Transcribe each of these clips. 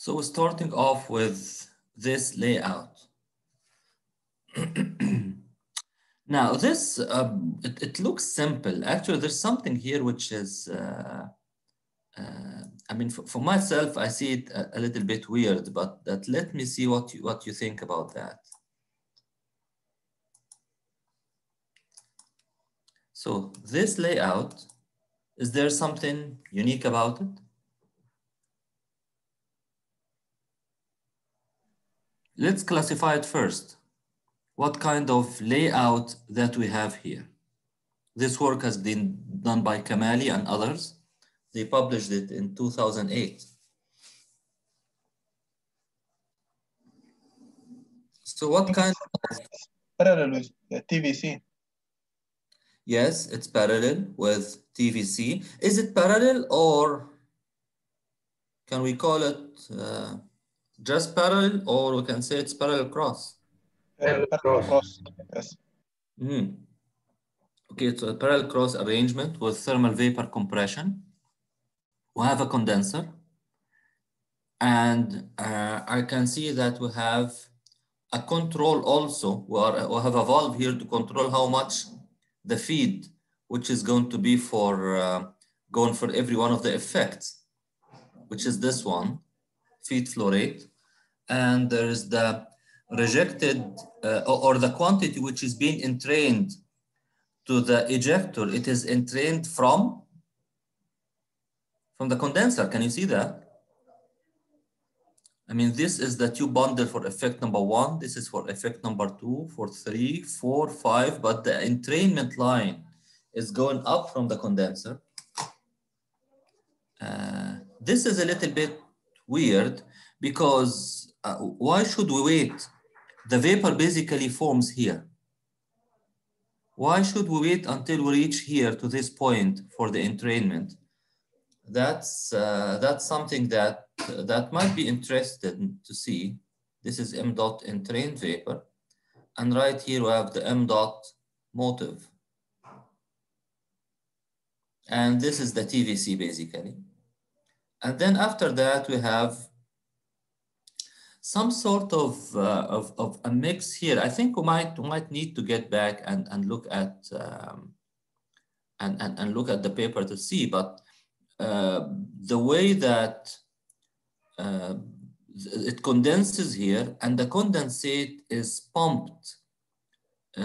So starting off with this layout. Now this, it looks simple. Actually, there's something here which is, I mean, for myself, I see it a little bit weird, but let me see what you think about that. So this layout, is there something unique about it? Let's classify it first. What kind of layout that we have here? This work has been done by Kamali and others. They published it in 2008. So what kind of... Parallel with TVC. Yes, it's parallel with TVC. Is it parallel, or can we call it just parallel, or we can say it's parallel cross? Parallel cross, yes. Okay, so a parallel cross arrangement with thermal vapor compression. We have a condenser, and I can see that we have a control also. We have a valve here to control how much the feed, which is going to be for going for every one of the effects, which is this one, feed flow rate. And there is the rejected or the quantity which is being entrained to the ejector. It is entrained from the condenser. Can you see that? I mean, this is the tube bundle for effect number 1. This is for effect number 2, for 3, 4, 5, but the entrainment line is going up from the condenser. This is a little bit weird because why should we wait? The vapor basically forms here. Why should we wait until we reach here to this point for the entrainment? That's something that might be interesting to see. This is M dot entrained vapor. And right here we have the M dot motive. And this is the TVC basically. And then after that we have some sort of a mix here. I think we might need to get back and look at and look at the paper to see, but the way that it condenses here and the condensate is pumped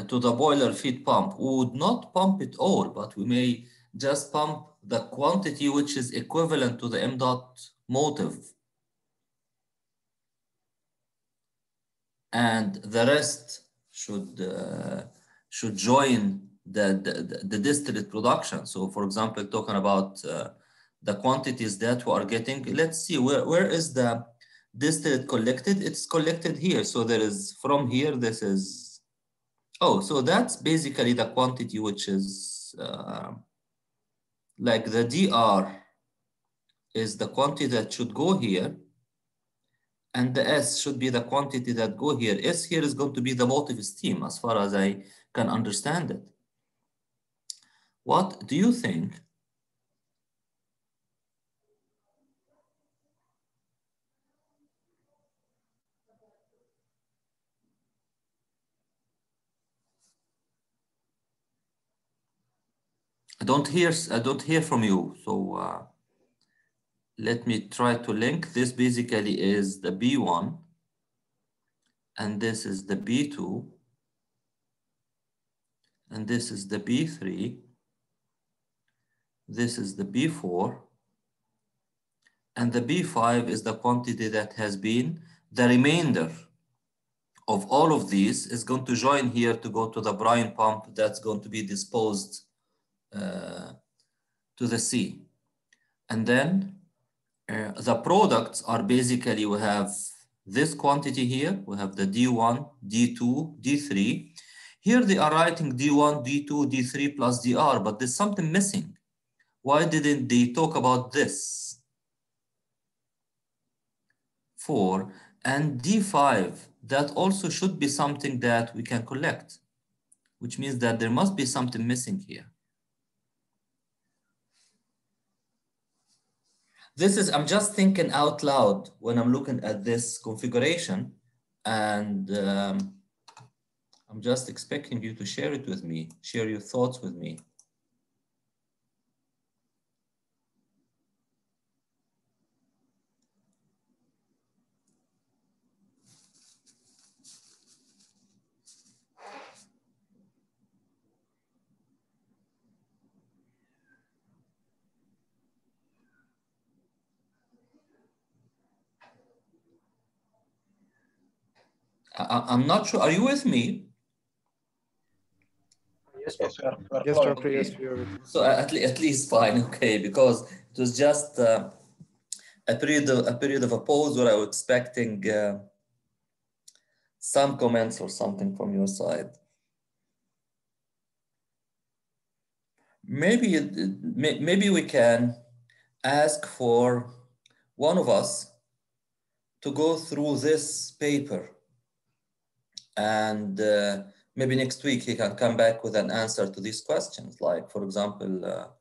to the boiler feed pump. We would not pump it all, but we may just pump the quantity which is equivalent to the M dot motive. And the rest should join the distillate production. So for example, talking about the quantities that we are getting, let's see, where is the distillate collected? It's collected here. So there is from here, this is, oh, so that's basically the quantity which is like the DR is the quantity that should go here. And the S should be the quantity that go here. S here is going to be the motive steam as far as I can understand it. What do you think? I don't hear from you. So let me try to link. This basically is the B1, and this is the B2, and this is the B3. This is the B4, and the B5 is the quantity that has been, the remainder of all of these is going to join here to go to the brine pump that's going to be disposed to the sea. And then the products are basically, we have this quantity here, we have the D1, D2, D3. Here they are writing D1, D2, D3 plus DR, but there's something missing. Why didn't they talk about this? 4 and D5, that also should be something that we can collect, which means that there must be something missing here. This is, I'm just thinking out loud when I'm looking at this configuration, and I'm just expecting you to share it with me, share your thoughts with me. I'm not sure, are you with me? Yes, we are Yes, following. doctor. Yes, we are with you. So at least fine, okay, because it was just a period of a pause where I was expecting some comments or something from your side. Maybe we can ask for one of us to go through this paper, and maybe next week he can come back with an answer to these questions. Like, for example,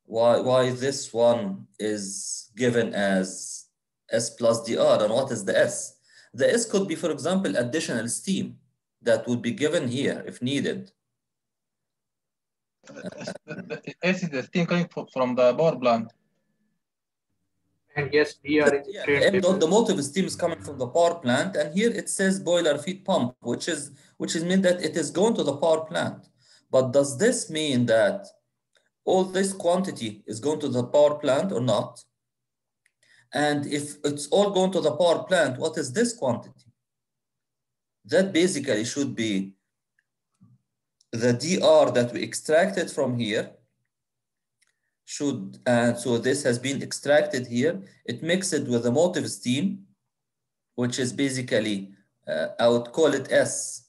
why this one is given as S plus dr, and what is the S? The S could be, for example, additional steam that would be given here if needed. This is the steam coming from the power plant. And yes, we are in the Yeah, trade paper. the motive steam is coming from the power plant, and here it says boiler feed pump, which is mean that it is going to the power plant. But does this mean that all this quantity is going to the power plant or not? And if it's all going to the power plant, what is this quantity? That basically should be the DR that we extracted from here. So this has been extracted here. It mixed with the motive steam, which is basically, I would call it S.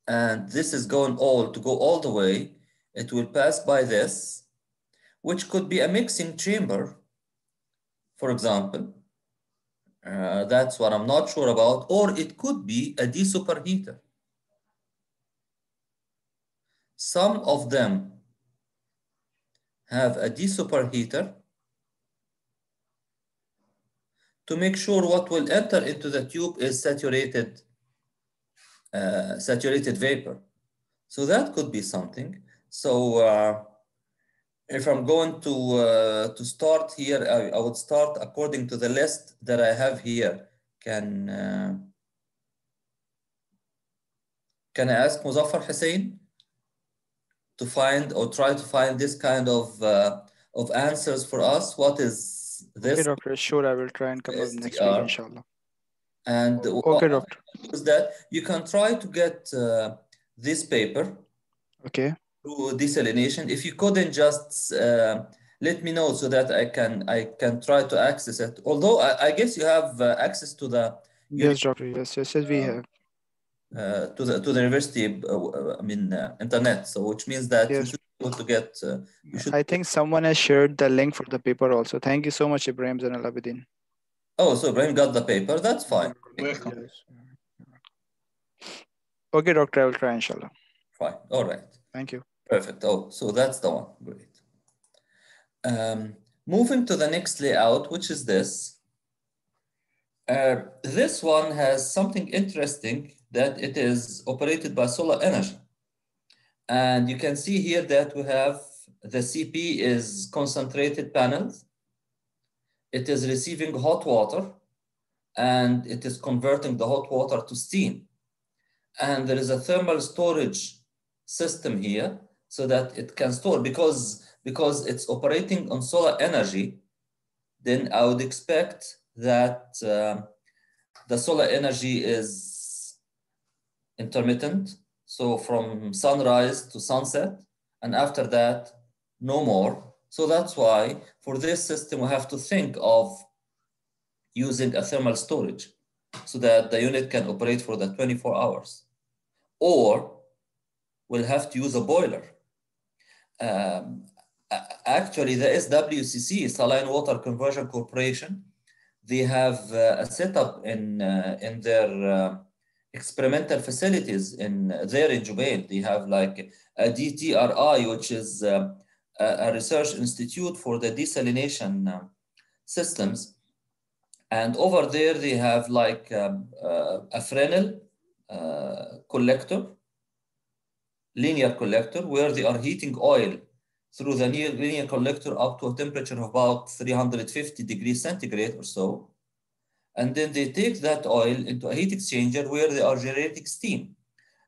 And this is going to go all the way. It will pass by this, which could be a mixing chamber, for example. That's what I'm not sure about. Or it could be a desuperheater. Some of them have a desuperheater to make sure what will enter into the tube is saturated vapor. So that could be something. So if I'm going to start here, I would start according to the list that I have here. Can I ask Muzaffar Hussein to find or try to find this kind of answers for us? What is this? Okay, doctor. Sure, I will try and come up next week, inshallah. And okay, doctor. Is that you can try to get this paper. Okay. Through desalination. If you couldn't, just let me know so that I can try to access it. Although I guess you have access to the yes, doctor. Yes, we have to the university. Internet. So which means that yes. you should be able to get. You should. I think someone has shared the link for the paper also. Thank you so much, Ibrahim Zainal Abidin. Oh, so Ibrahim got the paper. That's fine. Welcome. Yes. Okay, doctor. I will try, inshallah. Fine. All right. Thank you. Perfect. Oh, so that's the one. Great. Moving to the next layout, which is this. This one has something interesting, that it is operated by solar energy. And you can see here that we have the CP is concentrated panels. It is receiving hot water, and it is converting the hot water to steam. And there is a thermal storage system here so that it can store, because it's operating on solar energy. Then I would expect that the solar energy is intermittent. So from sunrise to sunset, and after that, no more. So that's why for this system, we have to think of using a thermal storage so that the unit can operate for the 24 hours. Or we'll have to use a boiler. Actually, the SWCC, Saline Water Conversion Corporation, they have a setup in their experimental facilities there in Jubail. They have like a DTRI, which is a research institute for the desalination systems. And over there, they have like a Fresnel collector, linear collector, where they are heating oil through the linear collector up to a temperature of about 350 degrees centigrade or so. And then they take that oil into a heat exchanger where they are generating steam.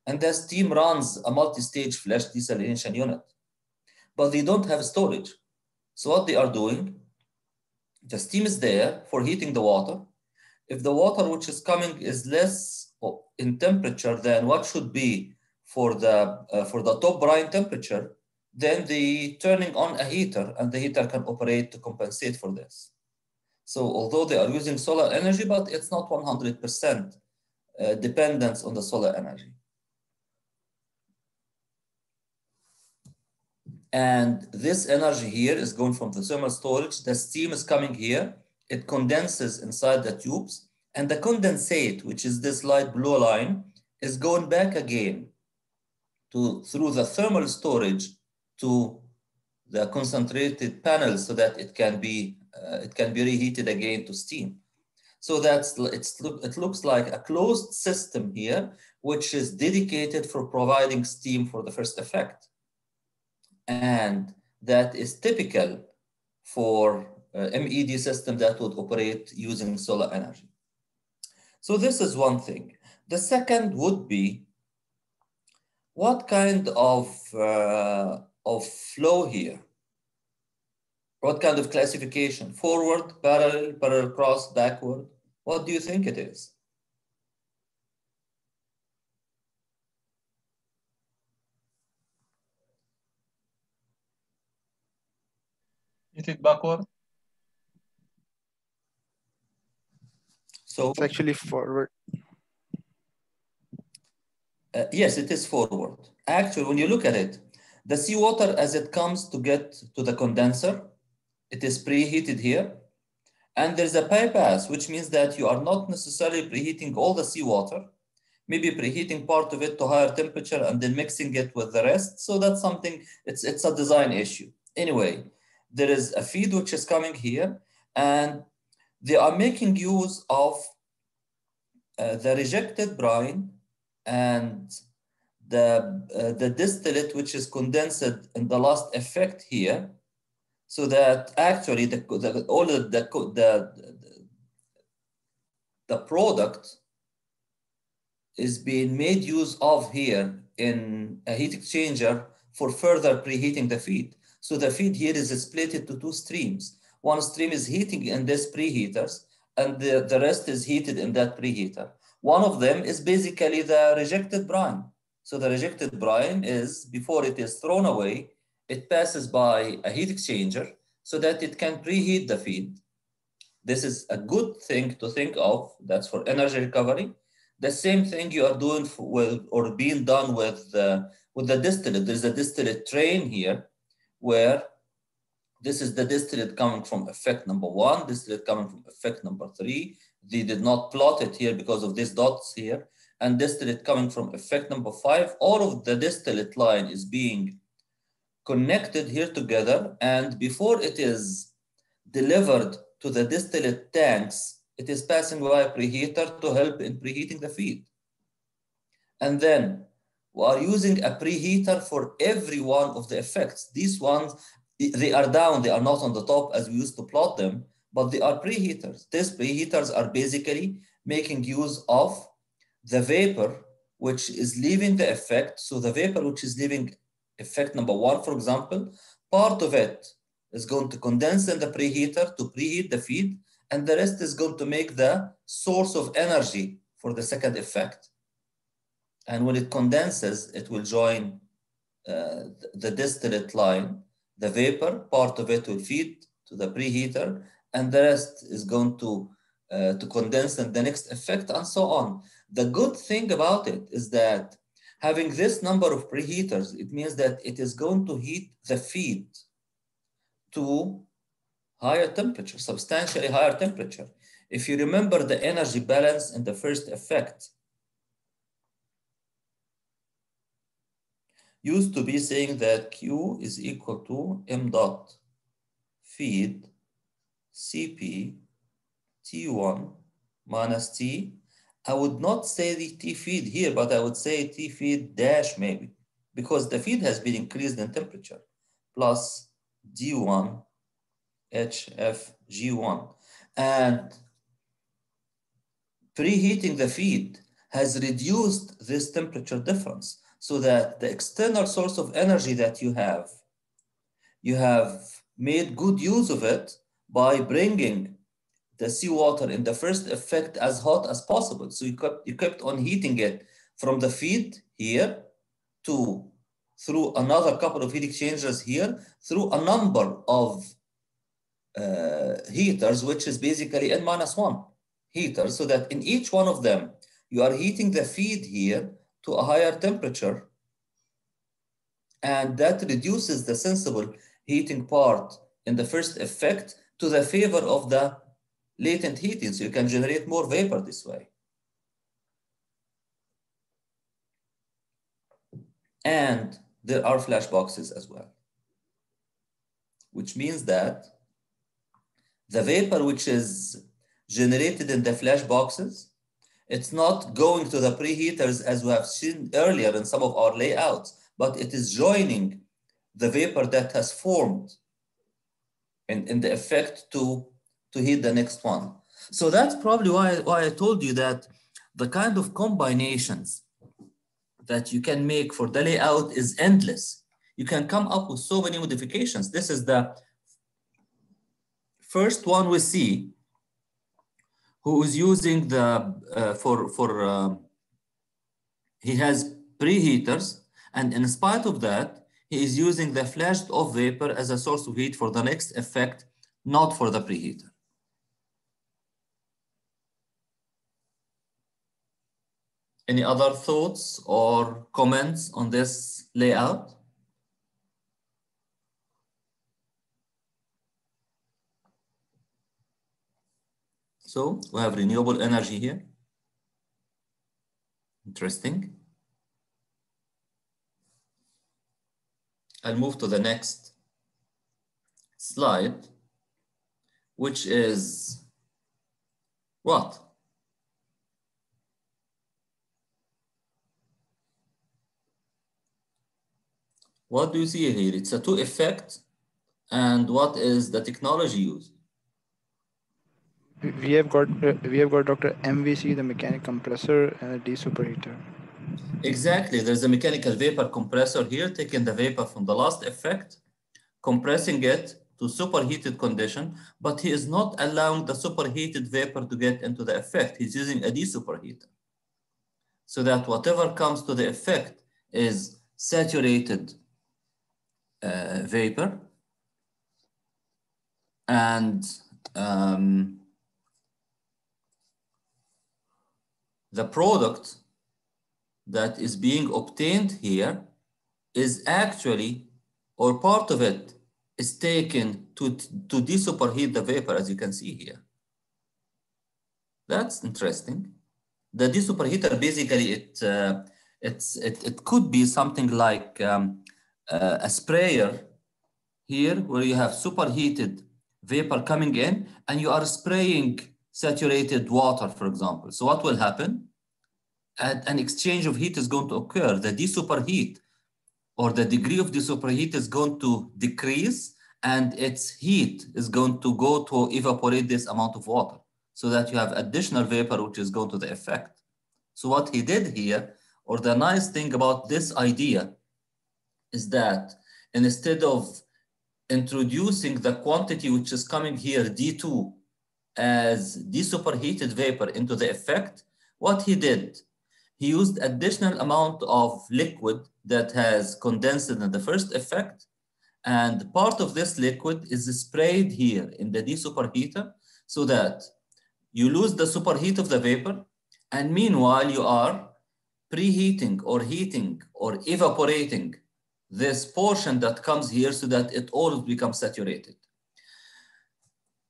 And that steam runs a multi-stage flash desalination unit. But they don't have storage. So what they are doing, the steam is there for heating the water. If the water which is coming is less in temperature than what should be for the top brine temperature, then they turning on a heater, and the heater can operate to compensate for this. So although they are using solar energy, but it's not 100% dependence on the solar energy. And this energy here is going from the thermal storage. The steam is coming here. It condenses inside the tubes. And the condensate, which is this light blue line, is going back again through the thermal storage to the concentrated panel so that it can be reheated again to steam. So it looks like a closed system here, which is dedicated for providing steam for the first effect. And that is typical for MED system that would operate using solar energy. So this is one thing. The second would be, what kind of flow here? What kind of classification? Forward, parallel cross, backward? What do you think it is? Is it backward? So it's actually forward. Yes, it is forward. Actually, when you look at it, the seawater as it comes to get to the condenser, it is preheated here. And there's a bypass, which means that you are not necessarily preheating all the seawater, maybe preheating part of it to higher temperature and then mixing it with the rest. So that's something, it's a design issue. Anyway, there is a feed which is coming here, and they are making use of the rejected brine and the distillate which is condensed in the last effect here, so that actually the product is being made use of here in a heat exchanger for further preheating the feed. So the feed here is split into two streams. One stream is heating in this preheaters, and the rest is heated in that preheater. One of them is basically the rejected brine. So the rejected brine is, before it is thrown away, it passes by a heat exchanger so that it can preheat the feed. This is a good thing to think of. That's for energy recovery. The same thing you are doing or being done with the distillate. There's a distillate train here where this is the distillate coming from effect number 1, distillate coming from effect number 3. They did not plot it here because of these dots here. And distillate coming from effect number 5. All of the distillate line is being connected here together. And before it is delivered to the distillate tanks, it is passing by a preheater to help in preheating the feed. And then we are using a preheater for every one of the effects. These ones, they are down, they are not on the top as we used to plot them, but they are preheaters. These preheaters are basically making use of the vapor which is leaving the effect. So the vapor which is leaving effect number 1, for example, part of it is going to condense in the preheater to preheat the feed, and the rest is going to make the source of energy for the second effect. And when it condenses, it will join the distillate line. The vapor, part of it will feed to the preheater, and the rest is going to condense in the next effect, and so on. The good thing about it is that having this number of preheaters, it means that it is going to heat the feed to higher temperature, substantially higher temperature. If you remember the energy balance in the first effect, used to be saying that Q is equal to m dot feed Cp T1 minus T. I would not say the T feed here, but I would say T feed dash maybe, because the feed has been increased in temperature, plus D1 HFG1. And preheating the feed has reduced this temperature difference, so that the external source of energy that you have made good use of it by bringing the seawater in the first effect as hot as possible. So you kept on heating it from the feed here to through another couple of heat exchangers here, through a number of heaters, which is basically N-1 heaters, so that in each one of them, you are heating the feed here to a higher temperature, and that reduces the sensible heating part in the first effect to the favor of the latent heating, so you can generate more vapor this way. And there are flash boxes as well, which means that the vapor which is generated in the flash boxes, it's not going to the preheaters as we have seen earlier in some of our layouts, but it is joining the vapor that has formed in the effect to heat the next one. So that's probably why I told you that the kind of combinations that you can make for the layout is endless. You can come up with so many modifications. This is the first one we see who is using the, he has preheaters, and in spite of that, he is using the flashed off vapor as a source of heat for the next effect, not for the preheater. Any other thoughts or comments on this layout? So we have renewable energy here. Interesting. I'll move to the next slide, which is what? What do you see here? It's a two effect, and what is the technology used? We have got Dr. MVC, the mechanic compressor, and a desuperheater. Exactly. There's a mechanical vapor compressor here, taking the vapor from the last effect, compressing it to superheated condition, but he is not allowing the superheated vapor to get into the effect. He's using a desuperheater, so that whatever comes to the effect is saturated vapor, and the product that is being obtained here is actually, or part of it is taken to desuperheat the vapor, as you can see here. That's interesting. The desuperheater, basically, it could be something like a sprayer here, where you have superheated vapor coming in, and you are spraying saturated water, for example. So what will happen? An exchange of heat is going to occur. The desuperheat, or the degree of desuperheat, is going to decrease, and its heat is going to go to evaporate this amount of water, so that you have additional vapor which is going to the effect. So what he did here, or the nice thing about this idea, is that instead of introducing the quantity which is coming here, D2, as desuperheated vapor into the effect, what he did, he used additional amount of liquid that has condensed in the first effect, and part of this liquid is sprayed here in the desuperheater, so that you lose the superheat of the vapor, and meanwhile you are preheating or heating or evaporating this portion that comes here, so that it all becomes saturated.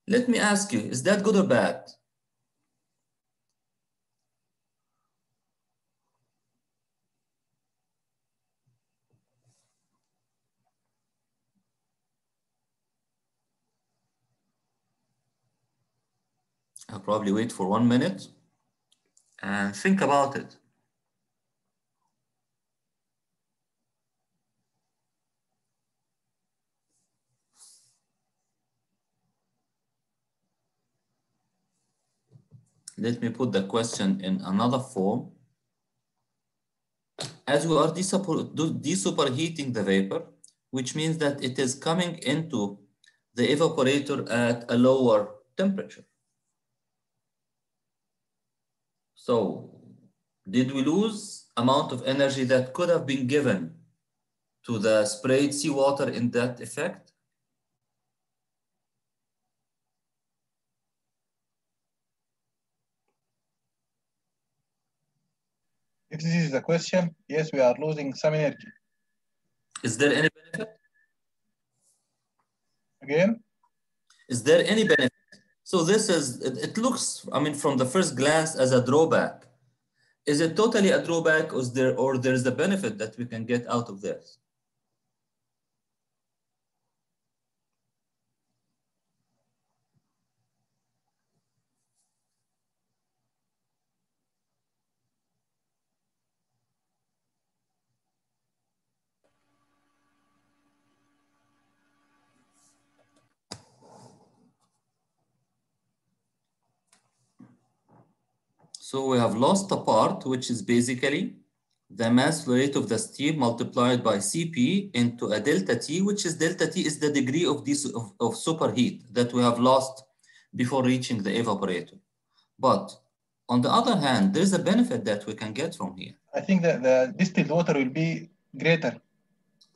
Let me ask you, is that good or bad? I'll probably wait for 1 minute and think about it. Let me put the question in another form. As we are desuperheating the vapor, which means that it is coming into the evaporator at a lower temperature. So did we lose amount of energy that could have been given to the sprayed seawater in that effect? If this is the question, yes, we are losing some energy. Is there any benefit? Again? Is there any benefit? So this is, it looks, I mean, from the first glance as a drawback. Is it totally a drawback, or there's a benefit that we can get out of this? So we have lost a part, which is basically the mass flow rate of the steam multiplied by Cp into a delta T, which is delta T is the degree of superheat that we have lost before reaching the evaporator. But on the other hand, there's a benefit that we can get from here. I think that the distilled water will be greater.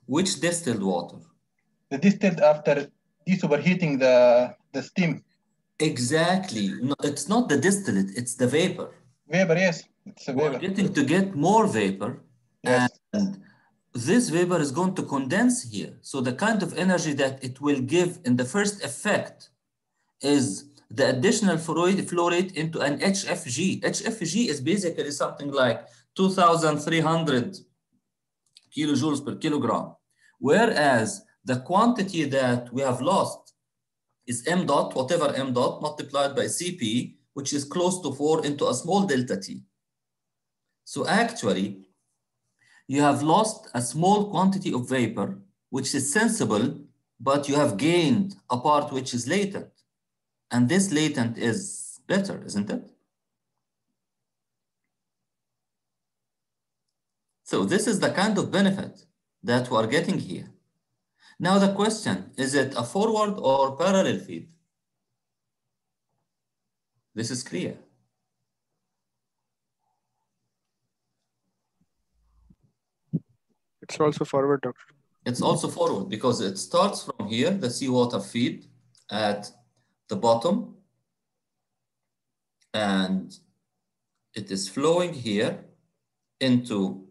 Which distilled water? The distilled after desuperheating the steam. Exactly. No, it's not the distillate, it's the vapor. Vapor, yes. It's a vapor. We're getting to get more vapor. Yes. And this vapor is going to condense here. So the kind of energy that it will give in the first effect is the additional flow rate into an HFG. HFG is basically something like 2,300 kilojoules per kilogram. Whereas the quantity that we have lost is m dot, whatever m dot, multiplied by Cp, which is close to 4 into a small delta T. So actually, you have lost a small quantity of vapor, which is sensible, but you have gained a part which is latent. And this latent is better, isn't it? So this is the kind of benefit that we are getting here. Now the question, is it a forward or parallel feed? This is clear. It's also forward, Doctor. It's also forward because it starts from here, the seawater feed at the bottom, and it is flowing here into,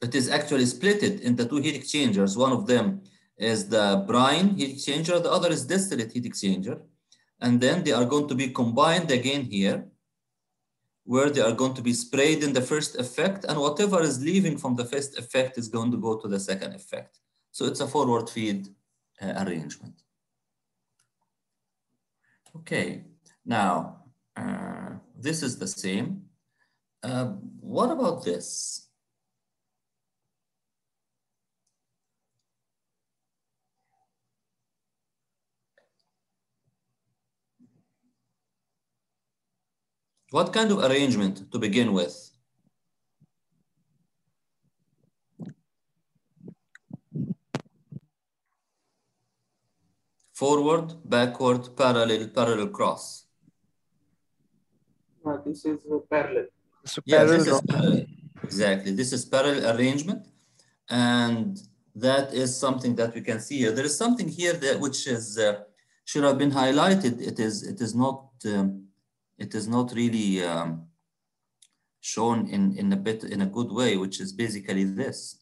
it is actually split into two heat exchangers. One of them is the brine heat exchanger, the other is distillate heat exchanger. And then they are going to be combined again here, where they are going to be sprayed in the first effect, and whatever is leaving from the first effect is going to go to the second effect. So it's a forward feed arrangement. Okay, now this is the same. What about this? What kind of arrangement to begin with? Forward, backward, parallel, parallel cross. This is parallel. So Yeah, parallel this is parallel. Exactly. This is parallel arrangement. And that is something that we can see here. There is something here that which is should have been highlighted. It is not really shown in a good way, which is basically this.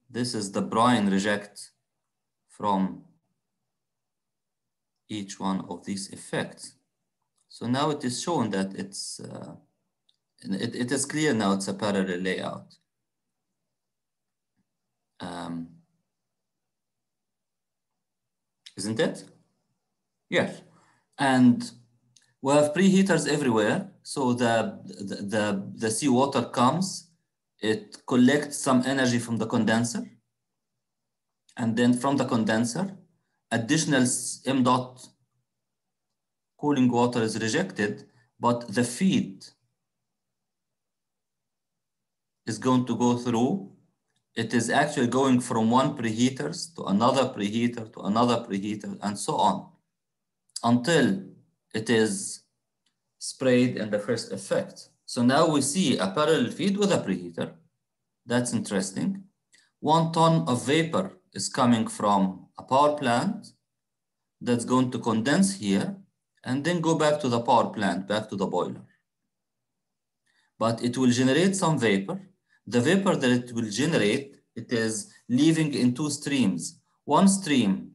This is the brine reject from each one of these effects. So now it is shown that it is clear now it's a parallel layout. isn't it? Yes. And we have preheaters everywhere. So the seawater comes, it collects some energy from the condenser. And then from the condenser, additional m dot cooling water is rejected, but the feed is going to go through. It is actually going from one preheater to another preheater to another preheater and so on until it is sprayed in the first effect. So now we see a parallel feed with a preheater. That's interesting. 1 ton of vapor is coming from a power plant that's going to condense here and then go back to the power plant, back to the boiler. But it will generate some vapor. The vapor that it will generate, it is leaving in 2 streams. One stream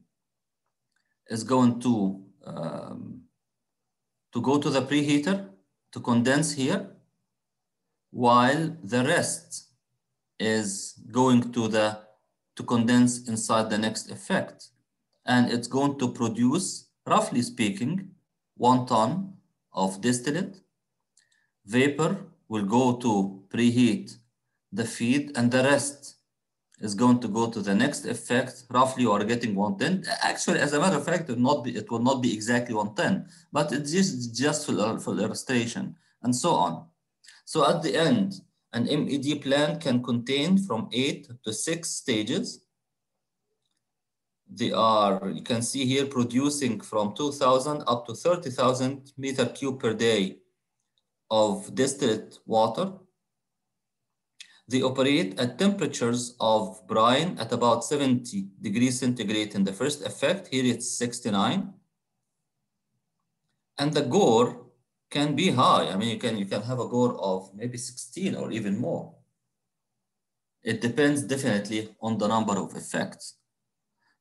is going to go to the preheater to condense here, while the rest is going to condense inside the next effect. And it's going to produce, roughly speaking, 1 ton of distillate. Vapor will go to preheat the feed, and the rest is going to go to the next effect. Roughly, you are getting 110. Actually, as a matter of fact, it will not be exactly 110, but it's just for illustration and so on. So at the end, an MED plant can contain from 8 to 6 stages. They are, you can see here, producing from 2,000 up to 30,000 meter cube per day of distillate water. They operate at temperatures of brine at about 70 degrees centigrade in the first effect. Here it's 69. And the gore can be high. I mean, you can have a gore of maybe 16 or even more. It depends definitely on the number of effects.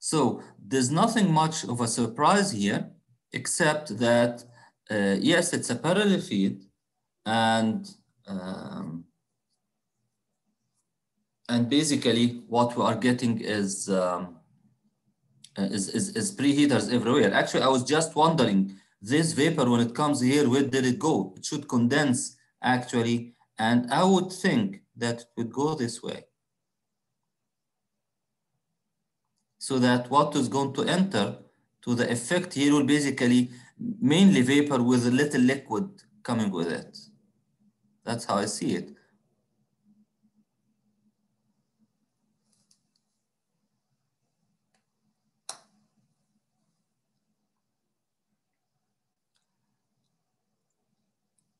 So there's nothing much of a surprise here, except that, yes, it's a parallel feed, and basically what we are getting is preheaters everywhere. Actually, I was just wondering, this vapor, when it comes here, where did it go? It should condense, actually, and I would think that it would go this way. So that what is going to enter to the effect here will basically mainly vapor with a little liquid coming with it. That's how I see it.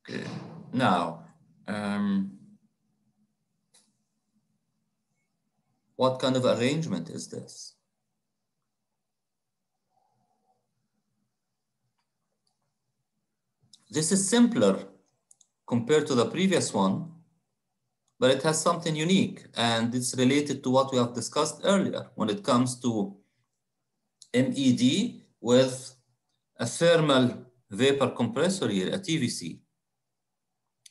Okay. Now, what kind of arrangement is this? This is simpler compared to the previous one, but it has something unique, and it's related to what we have discussed earlier when it comes to MED with a thermal vapor compressor here, a TVC.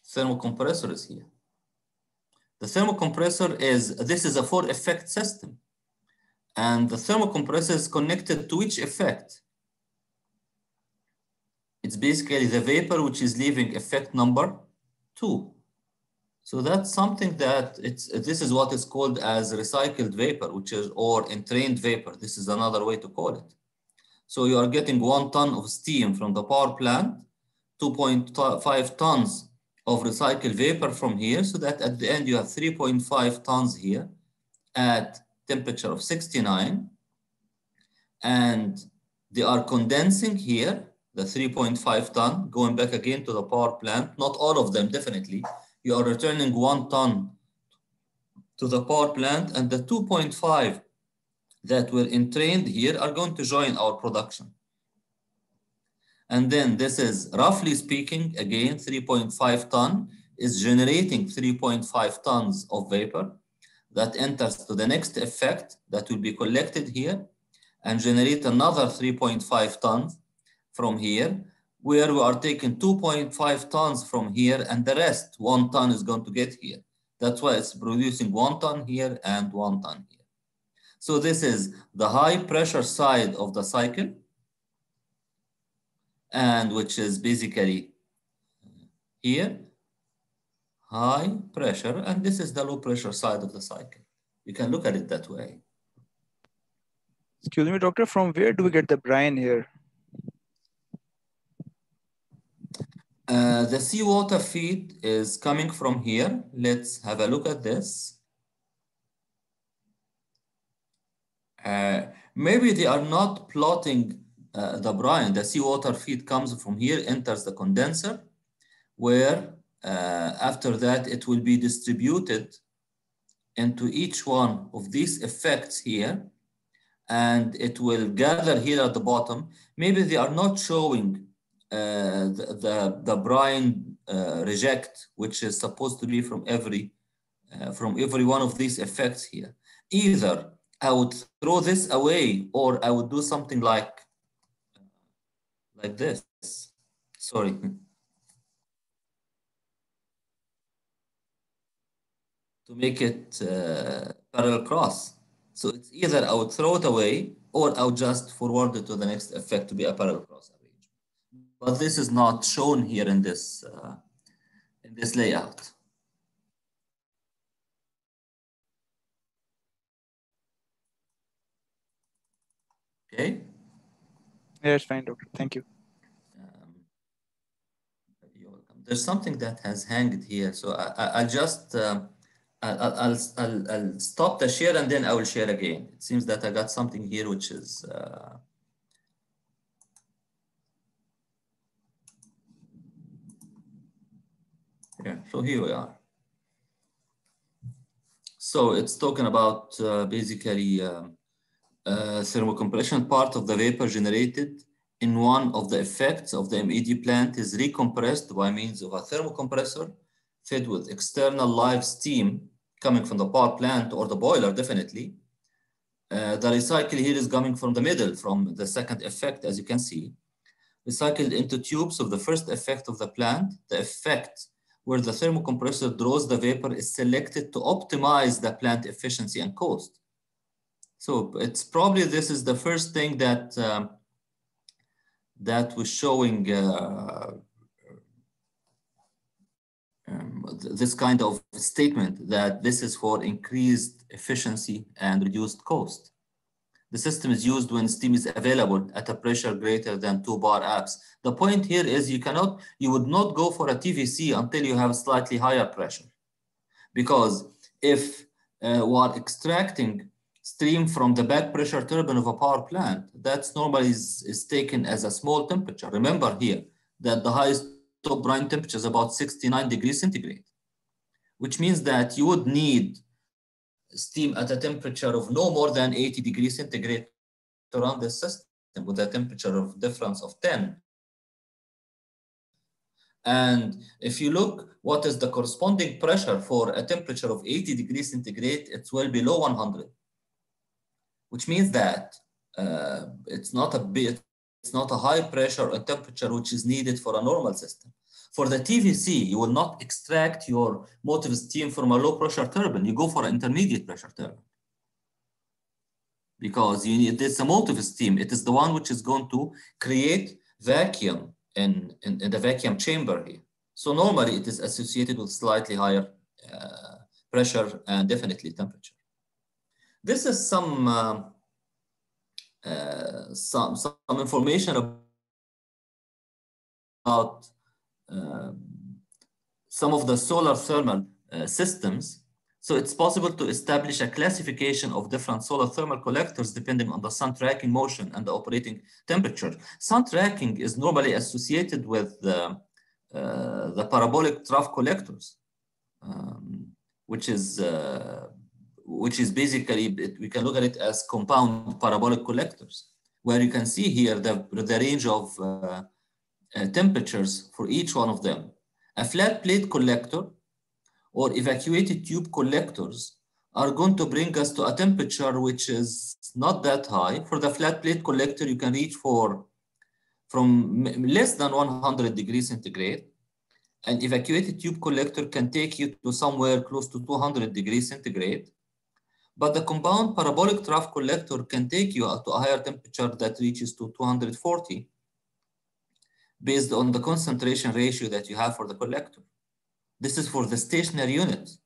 Thermal compressor is here. The thermal compressor this is a 4-effect system, and the thermal compressor is connected to which effect? It's basically the vapor which is leaving effect number 2. So that's something that this is what is called as recycled vapor, or entrained vapor. This is another way to call it. So you are getting 1 ton of steam from the power plant, 2.5 tons of recycled vapor from here, so that at the end you have 3.5 tons here at temperature of 69. And they are condensing here, the 3.5 ton, going back again to the power plant. Not all of them, definitely. You are returning 1 ton to the power plant, and the 2.5 that were entrained here are going to join our production. And then this is, roughly speaking, again, 3.5 ton is generating 3.5 tons of vapor that enters to the next effect that will be collected here and generate another 3.5 tons from here, where we are taking 2.5 tons from here, and the rest, 1 ton, is going to get here. That's why it's producing 1 ton here and 1 ton here. So this is the high pressure side of the cycle, and which is basically here, high pressure, and this is the low pressure side of the cycle. You can look at it that way. Excuse me, doctor, from where do we get the brine here? The seawater feed is coming from here. Let's have a look at this. Maybe they are not plotting the brine. The seawater feed comes from here, enters the condenser, where after that it will be distributed into each one of these effects here, and it will gather here at the bottom. Maybe they are not showing the brine reject, which is supposed to be from every one of these effects here. Either I would throw this away, or I would do something like this. Sorry. To make it parallel cross. So it's either I would throw it away, or I would just forward it to the next effect to be a parallel cross arrangement. But this is not shown here in this layout. Okay. Yeah, it's fine, doctor. Thank you. You're welcome. There's something that has hanged here, so I'll just I'll stop the share and then I will share again. It seems that I got something here which is yeah. So here we are. So it's talking about basically thermocompression. Part of the vapor generated in one of the effects of the MED plant is recompressed by means of a thermocompressor fed with external live steam coming from the power plant or the boiler, definitely. The recycle here is coming from the middle, from the second effect, as you can see. Recycled into tubes of the first effect of the plant. The effect where the thermocompressor draws the vapor is selected to optimize the plant efficiency and cost. So it's probably, this is the first thing that that was showing this kind of statement that this is for increased efficiency and reduced cost. The system is used when steam is available at a pressure greater than 2 bar apps. The point here is you would not go for a TVC until you have slightly higher pressure. Because if we are extracting stream from the back pressure turbine of a power plant, that's normally is taken as a small temperature. Remember here that the highest top brine temperature is about 69 degrees centigrade, which means that you would need steam at a temperature of no more than 80 degrees centigrade to run this system with a temperature of difference of 10. And if you look, what is the corresponding pressure for a temperature of 80 degrees centigrade? It's well below 100, which means that it's not a high pressure or temperature which is needed for a normal system. For the TVC, you will not extract your motive steam from a low pressure turbine. You go for an intermediate pressure turbine. Because you need this motive steam. It is the one which is going to create vacuum in the vacuum chamber here. So normally it is associated with slightly higher pressure and definitely temperature. This is some information about some of the solar thermal systems. So it's possible to establish a classification of different solar thermal collectors depending on the sun tracking motion and the operating temperature. Sun tracking is normally associated with the parabolic trough collectors, which is basically, we can look at it as compound parabolic collectors, where you can see here the range of temperatures for each one of them. A flat plate collector or evacuated tube collectors are going to bring us to a temperature which is not that high. For the flat plate collector, you can reach from less than 100 degrees centigrade. An evacuated tube collector can take you to somewhere close to 200 degrees centigrade. But the compound parabolic trough collector can take you to a higher temperature that reaches to 240 based on the concentration ratio that you have for the collector. This is for the stationary units.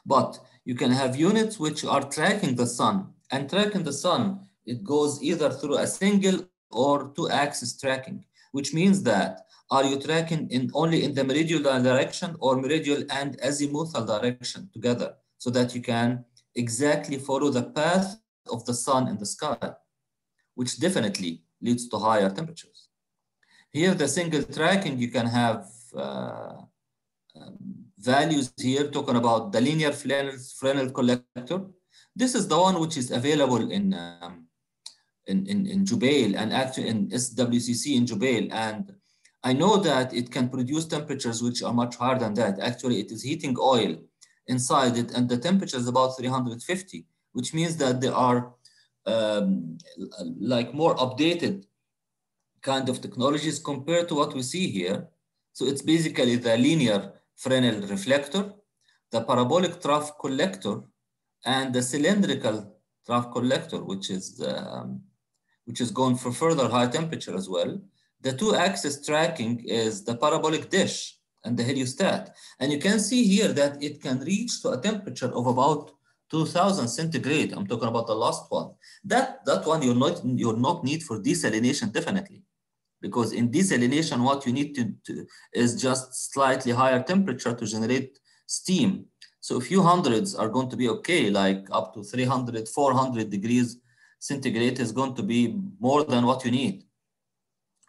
But you can have units which are tracking the sun, and tracking the sun, it goes either through a single or two-axis tracking, which means that are you tracking only in the meridional direction or meridional and azimuthal direction together, so that you can exactly follow the path of the sun in the sky, which definitely leads to higher temperatures. Here, the single tracking, you can have values here talking about the linear Fresnel collector. This is the one which is available in Jubail and actually in SWCC in Jubail. And I know that it can produce temperatures which are much higher than that. Actually, it is heating oil inside it, and the temperature is about 350, which means that they are like more updated kind of technologies compared to what we see here. So it's basically the linear Fresnel reflector, the parabolic trough collector, and the cylindrical trough collector, which is going for further high temperature as well. The two-axis tracking is the parabolic dish and the heliostat. And you can see here that it can reach to a temperature of about 2000 centigrade. I'm talking about the last one. That one you'll not need for desalination, definitely. Because in desalination, what you need to is just slightly higher temperature to generate steam. So a few hundreds are going to be okay, like up to 300, 400 degrees centigrade is going to be more than what you need.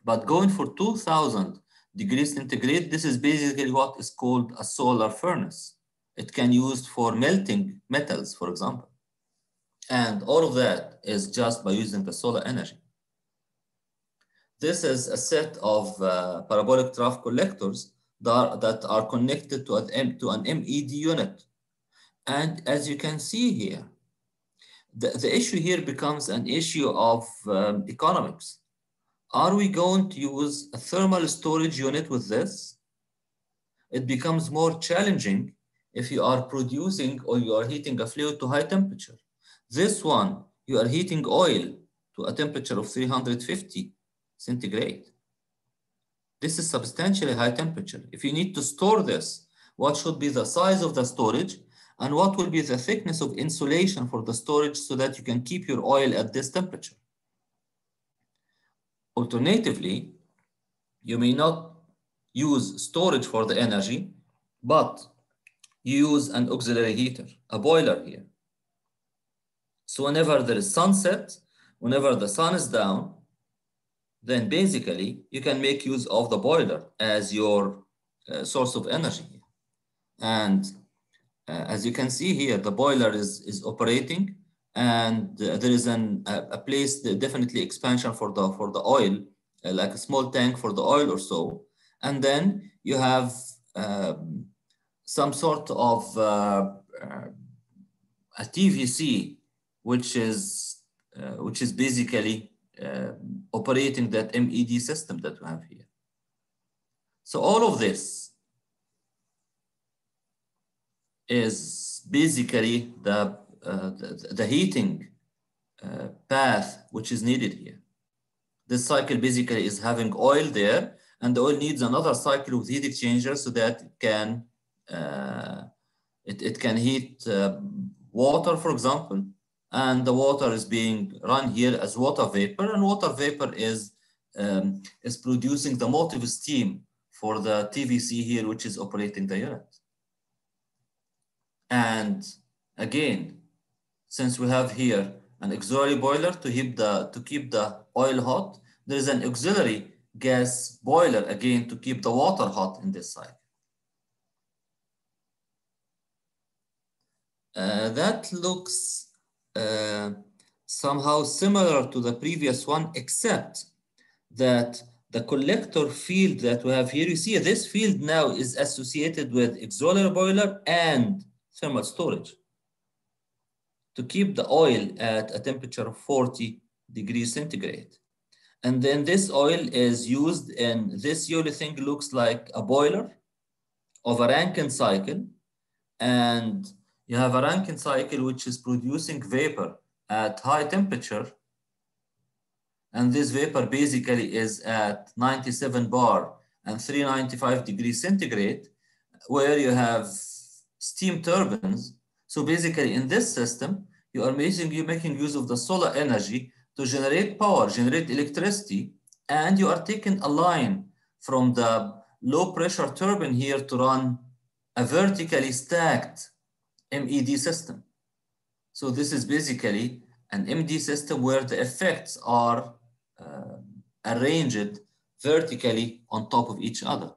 But going for 2000 degrees centigrade, this is basically what is called a solar furnace. It can be used for melting metals, for example. And all of that is just by using the solar energy. This is a set of parabolic trough collectors that are connected to an MED unit. And as you can see here, the issue here becomes an issue of economics. Are we going to use a thermal storage unit with this? It becomes more challenging if you are producing or you are heating a fluid to high temperature. This one, you are heating oil to a temperature of 350 centigrade. This is substantially high temperature. If you need to store this, what should be the size of the storage and what will be the thickness of insulation for the storage so that you can keep your oil at this temperature? Alternatively, you may not use storage for the energy, but you use an auxiliary heater, a boiler here. So whenever there is sunset, whenever the sun is down, then basically you can make use of the boiler as your source of energy. And as you can see here, the boiler is operating, and there is a place, definitely expansion for the oil, like a small tank for the oil or so. And then you have some sort of a TVC, which is basically operating that MED system that we have here. So all of this is basically the heating path which is needed here. This cycle basically is having oil there, and the oil needs another cycle with heat exchanger so that it can heat water, for example. And the water is being run here as water vapor, and water vapor is producing the motive steam for the TVC here, which is operating the unit. And again, since we have here an auxiliary boiler to keep the oil hot, there is an auxiliary gas boiler again to keep the water hot in this cycle. That looks somehow similar to the previous one, except that the collector field that we have here, you see this field now is associated with auxiliary boiler and thermal storage to keep the oil at a temperature of 40 degrees centigrade. And then this oil is used in this yellow thing, looks like a boiler of a Rankine cycle. And You have a Rankine cycle which is producing vapor at high temperature. And this vapor basically is at 97 bar and 395 degrees centigrade, where you have steam turbines. So basically in this system, you're making use of the solar energy to generate power, generate electricity, and you are taking a line from the low pressure turbine here to run a vertically stacked MED system. So this is basically an MED system where the effects are arranged vertically on top of each other,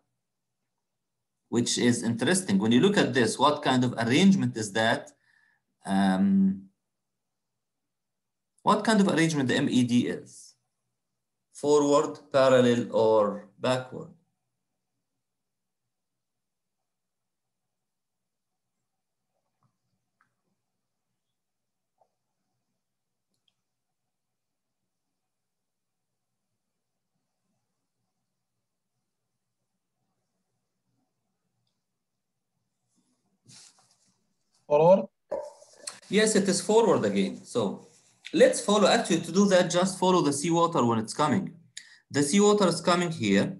which is interesting. When you look at this, what kind of arrangement is that? What kind of arrangement the MED is? Forward, parallel, or backward? Forward. Yes, it is forward again. So let's follow, actually to do that, just follow the seawater when it's coming. The seawater is coming here,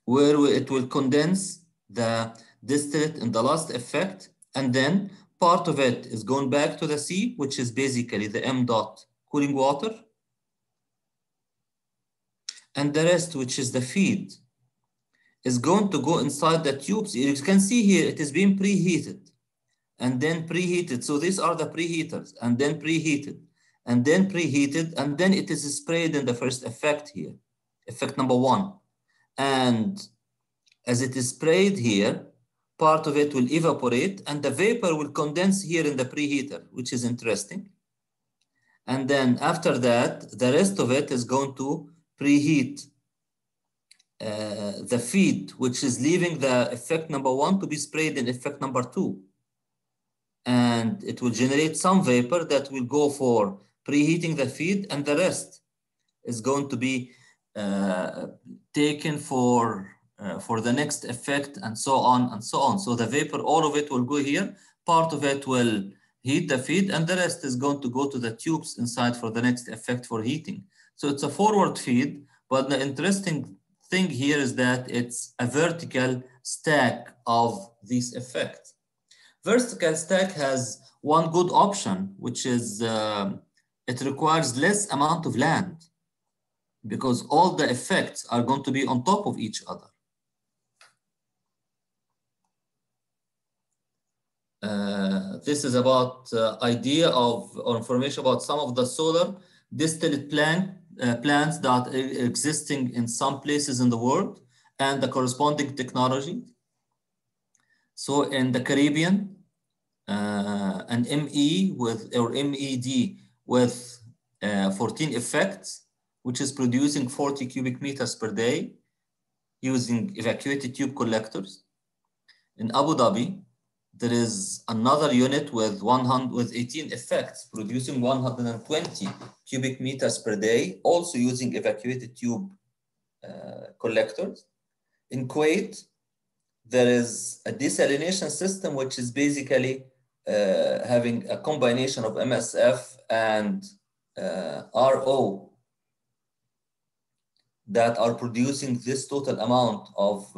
where it will condense the distillate in the last effect, and then part of it is going back to the sea, which is basically the M dot cooling water. And the rest, which is the feed, is going to go inside the tubes. You can see here, it is being preheated and then preheated. So these are the preheaters, and then preheated, and then preheated, and then it is sprayed in the first effect here, effect number 1. And as it is sprayed here, part of it will evaporate and the vapor will condense here in the preheater, which is interesting. And then after that, the rest of it is going to preheat the feed, which is leaving the effect number 1 to be sprayed in effect number 2. And it will generate some vapor that will go for preheating the feed, and the rest is going to be taken for the next effect, and so on and so on. So the vapor, all of it will go here, part of it will heat the feed, and the rest is going to go to the tubes inside for the next effect for heating. So it's a forward feed, but the interesting thing here is that it's a vertical stack of these effects. Vertical stack has one good option, which is it requires less amount of land, because all the effects are going to be on top of each other. This is about idea of, or information about some of the solar distillate plants that are existing in some places in the world and the corresponding technology. So in the Caribbean, an ME with, or MED with 14 effects, which is producing 40 cubic meters per day using evacuated tube collectors. In Abu Dhabi, there is another unit with 18 effects, producing 120 cubic meters per day, also using evacuated tube collectors. In Kuwait, there is a desalination system, which is basically having a combination of MSF and RO that are producing this total amount of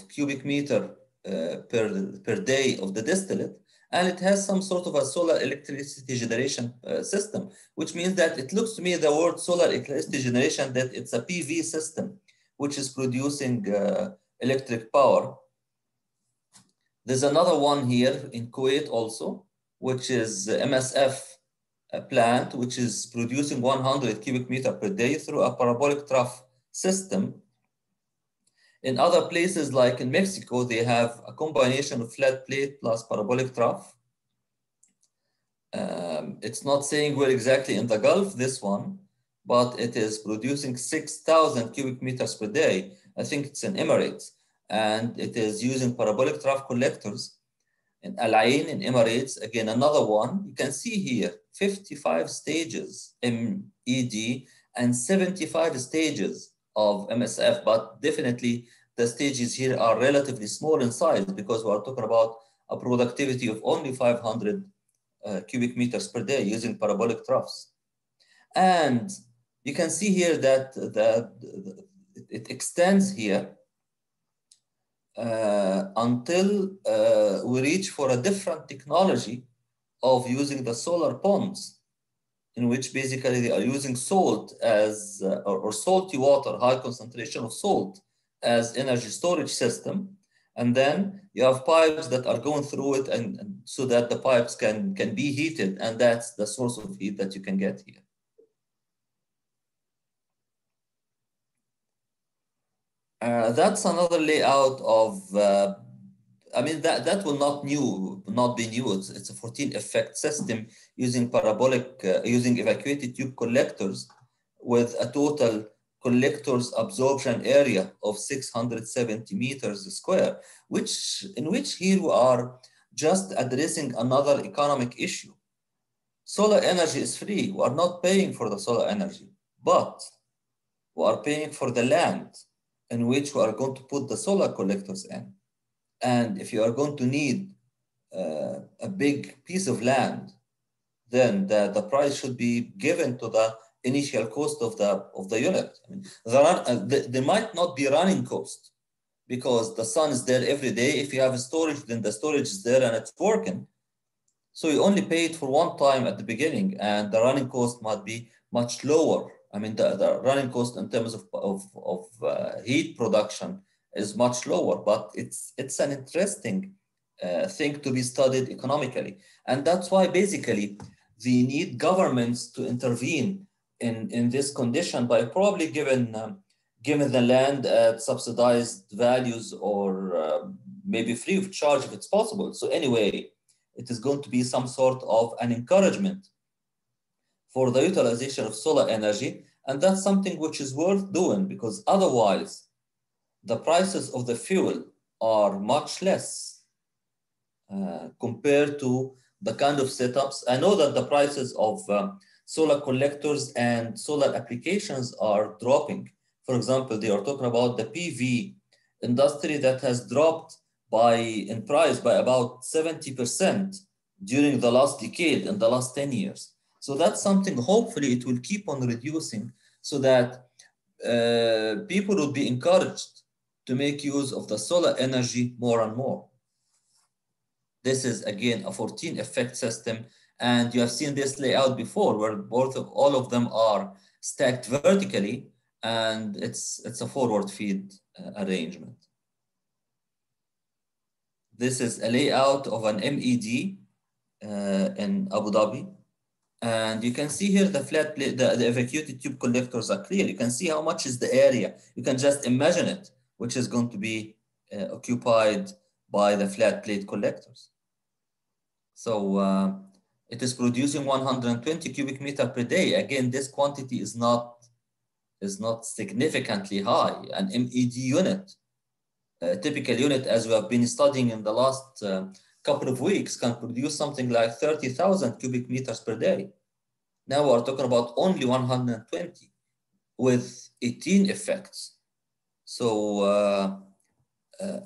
cubic meter per day of the distillate, and it has some sort of a solar electricity generation system, which means that it looks to me, the word solar electricity generation, that it's a PV system, which is producing electric power. There's another one here in Kuwait also, which is MSF plant, which is producing 100 cubic meter per day through a parabolic trough system. In other places, like in Mexico, they have a combination of flat plate plus parabolic trough. It's not saying where exactly in the Gulf, this one, but it is producing 6,000 cubic meters per day. I think it's in Emirates, and it is using parabolic trough collectors. In Al Ain in Emirates, again, another one. You can see here, 55 stages MED and 75 stages of MSF, but definitely the stages here are relatively small in size because we are talking about a productivity of only 500 cubic meters per day using parabolic troughs. And you can see here that it extends here until we reach for a different technology of using the solar ponds, in which basically they are using salt as, or salty water, high concentration of salt as energy storage system. And then you have pipes that are going through it, and so that the pipes can be heated, and that's the source of heat that you can get here. That's another layout of, I mean, that will not be new. It's a 14 effect system using parabolic, using evacuated tube collectors with a total collectors absorption area of 670 meters square, in which here we are just addressing another economic issue. Solar energy is free. We are not paying for the solar energy, but we are paying for the land in which we are going to put the solar collectors in. And if you are going to need a big piece of land, then the price should be given to the initial cost of the unit. I mean, there might not be running cost because the sun is there every day. If you have a storage, then the storage is there and it's working. So you only pay it for one time at the beginning, and the running cost might be much lower. I mean, the running cost in terms of heat production is much lower, but it's an interesting thing to be studied economically. And that's why basically they need governments to intervene in this condition by probably giving the land at subsidized values, or maybe free of charge if it's possible. So anyway, it is going to be some sort of an encouragement for the utilization of solar energy. And that's something which is worth doing, because otherwise the prices of the fuel are much less compared to the kind of setups. I know that the prices of solar collectors and solar applications are dropping. For example, they are talking about the PV industry that has dropped in price by about 70% during the last decade, in the last 10 years. So that's something, hopefully it will keep on reducing, so that people will be encouraged to make use of the solar energy more and more. This is again a 14 effect system, and you have seen this layout before, where all of them are stacked vertically, and it's a forward feed arrangement. This is a layout of an MED in Abu Dhabi. And you can see here the flat plate, the evacuated tube collectors are clear. You can see how much is the area. You can just imagine it, which is going to be occupied by the flat plate collectors. So it is producing 120 cubic meter per day. Again, this quantity is not significantly high. An MED unit, a typical unit, as we have been studying in the last couple of weeks, can produce something like 30,000 cubic meters per day. Now we're talking about only 120 with 18 effects. So,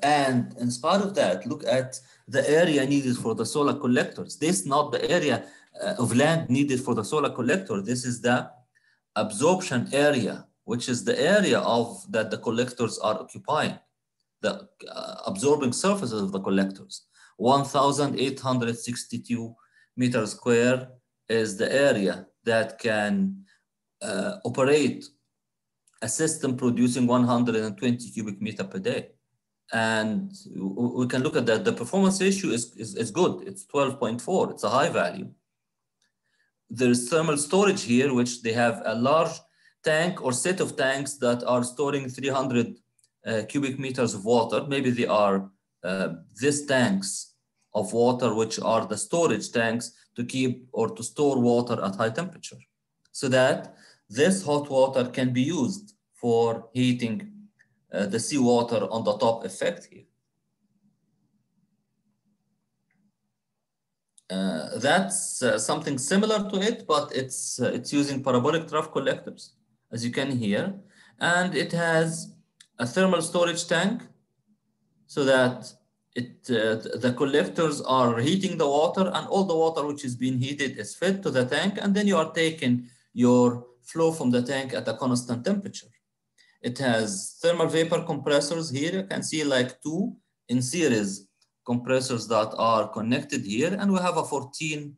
and in spite of that, look at the area needed for the solar collectors. This is not the area of land needed for the solar collector. This is the absorption area, which is the area that the collectors are occupying, the absorbing surfaces of the collectors. 1,862 meters square is the area that can operate a system producing 120 cubic meter per day. And we can look at that. The performance ratio is good. It's 12.4. It's a high value. There's thermal storage here, which they have a large tank or set of tanks that are storing 300 cubic meters of water. Maybe they are these tanks of water, which are the storage tanks to keep or to store water at high temperature, so that this hot water can be used for heating the seawater on the top effect here. That's something similar to it, but it's using parabolic trough collectors, as you can hear, and it has a thermal storage tank so that the collectors are heating the water, and all the water which is being heated is fed to the tank, and then you are taking your flow from the tank at a constant temperature. It has thermal vapor compressors here. You can see like 2 in series compressors that are connected here, and we have a 14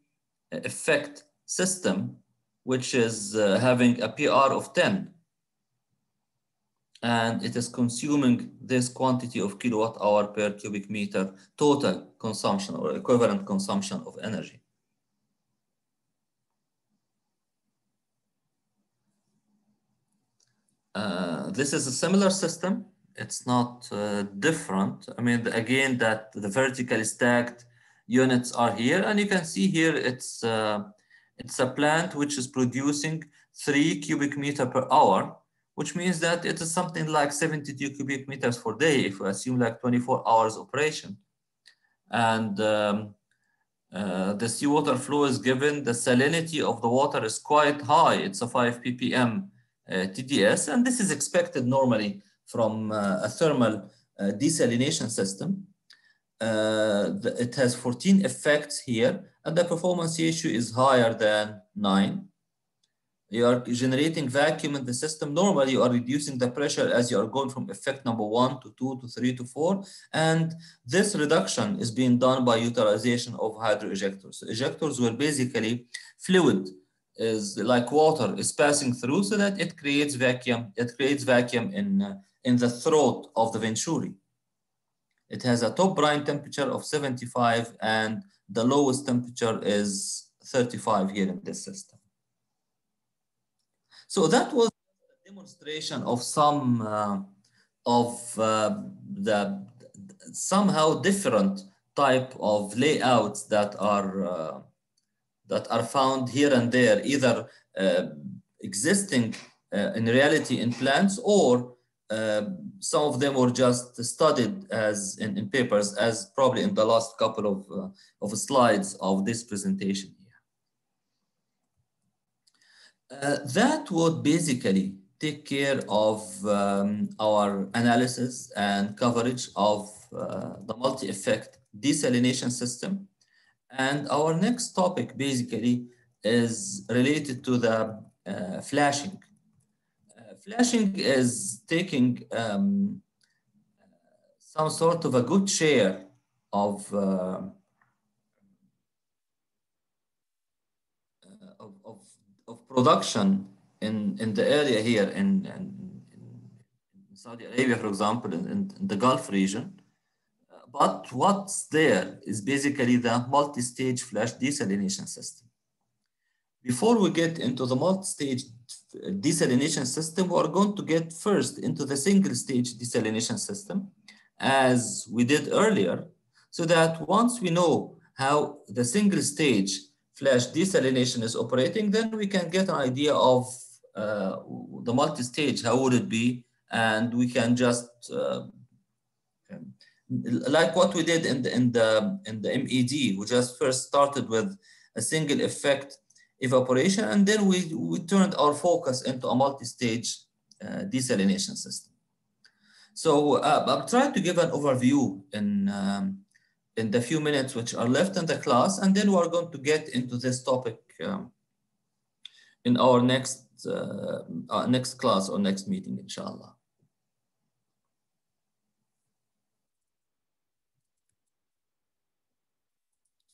effect system, which is having a PR of 10. And it is consuming this quantity of kilowatt hour per cubic meter total consumption or equivalent consumption of energy. This is a similar system. It's not different. I mean, again, that the vertically stacked units are here, and you can see here it's a plant which is producing 3 cubic meter per hour, which means that it is something like 72 cubic meters per day if we assume like 24 hours operation. And the seawater flow is given, the salinity of the water is quite high. It's a 5 ppm TDS, and this is expected normally from a thermal desalination system. It has 14 effects here, and the performance ratio is higher than 9. You are generating vacuum in the system. Normally, you are reducing the pressure as you are going from effect number 1 to 2 to 3 to 4. And this reduction is being done by utilization of hydroejectors. Ejectors where basically fluid is like water is passing through so that it creates vacuum. It creates vacuum in the throat of the venturi. It has a top brine temperature of 75 and the lowest temperature is 35 here in this system. So that was a demonstration of some the somehow different type of layouts that are found here and there, either existing in reality in plants, or some of them were just studied as in papers, as probably in the last couple of slides of this presentation. That would basically take care of our analysis and coverage of the multi-effect desalination system. And our next topic basically is related to the flashing. Flashing is taking some sort of a good share of production in the area here in Saudi Arabia, for example, in the Gulf region. But what's there is basically the multi-stage flash desalination system. Before we get into the multi-stage desalination system, we're going to get first into the single-stage desalination system, as we did earlier, so that once we know how the single-stage flash desalination is operating, then we can get an idea of the multi-stage, how would it be, and we can just like what we did in the MED. We just first started with a single effect evaporation, and then we turned our focus into a multi-stage desalination system. So I'm trying to give an overview in the few minutes which are left in the class, and then we're going to get into this topic in our next class or next meeting, inshallah.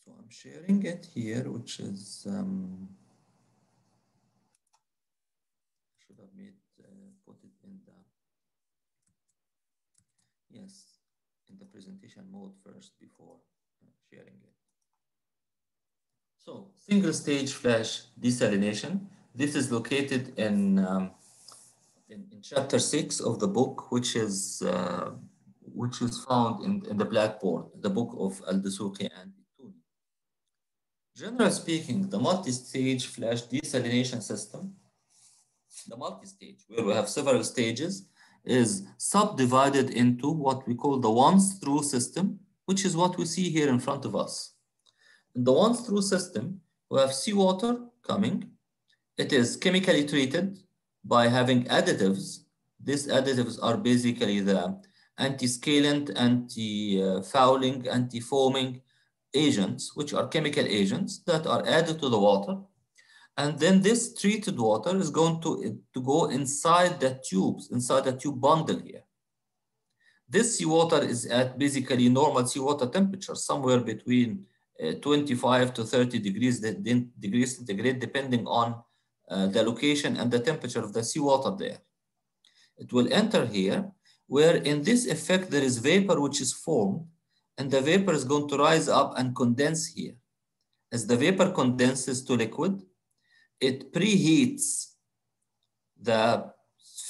So I'm sharing it here, which is should have made put it in the in the presentation mode first before sharing it. So single stage flash desalination. This is located in chapter 6 of the book, which is found in the blackboard, the book of Al-Dasuqi and Ituni. Generally speaking, the multi-stage flash desalination system, the multi-stage, where we have several stages, is subdivided into what we call the once-through system, which is what we see here in front of us. In the once-through system, we have seawater coming. It is chemically treated by having additives These additives are basically the anti-scalant, anti-fouling, anti-foaming agents, which are chemical agents that are added to the water. And then this treated water is going to go inside the tubes, inside the tube bundle here. This seawater is at basically normal seawater temperature, somewhere between 25 to 30 degrees centigrade, depending on the location and the temperature of the seawater there. It will enter here, where in this effect there is vapor which is formed, and the vapor is going to rise up and condense here. As the vapor condenses to liquid, it preheats the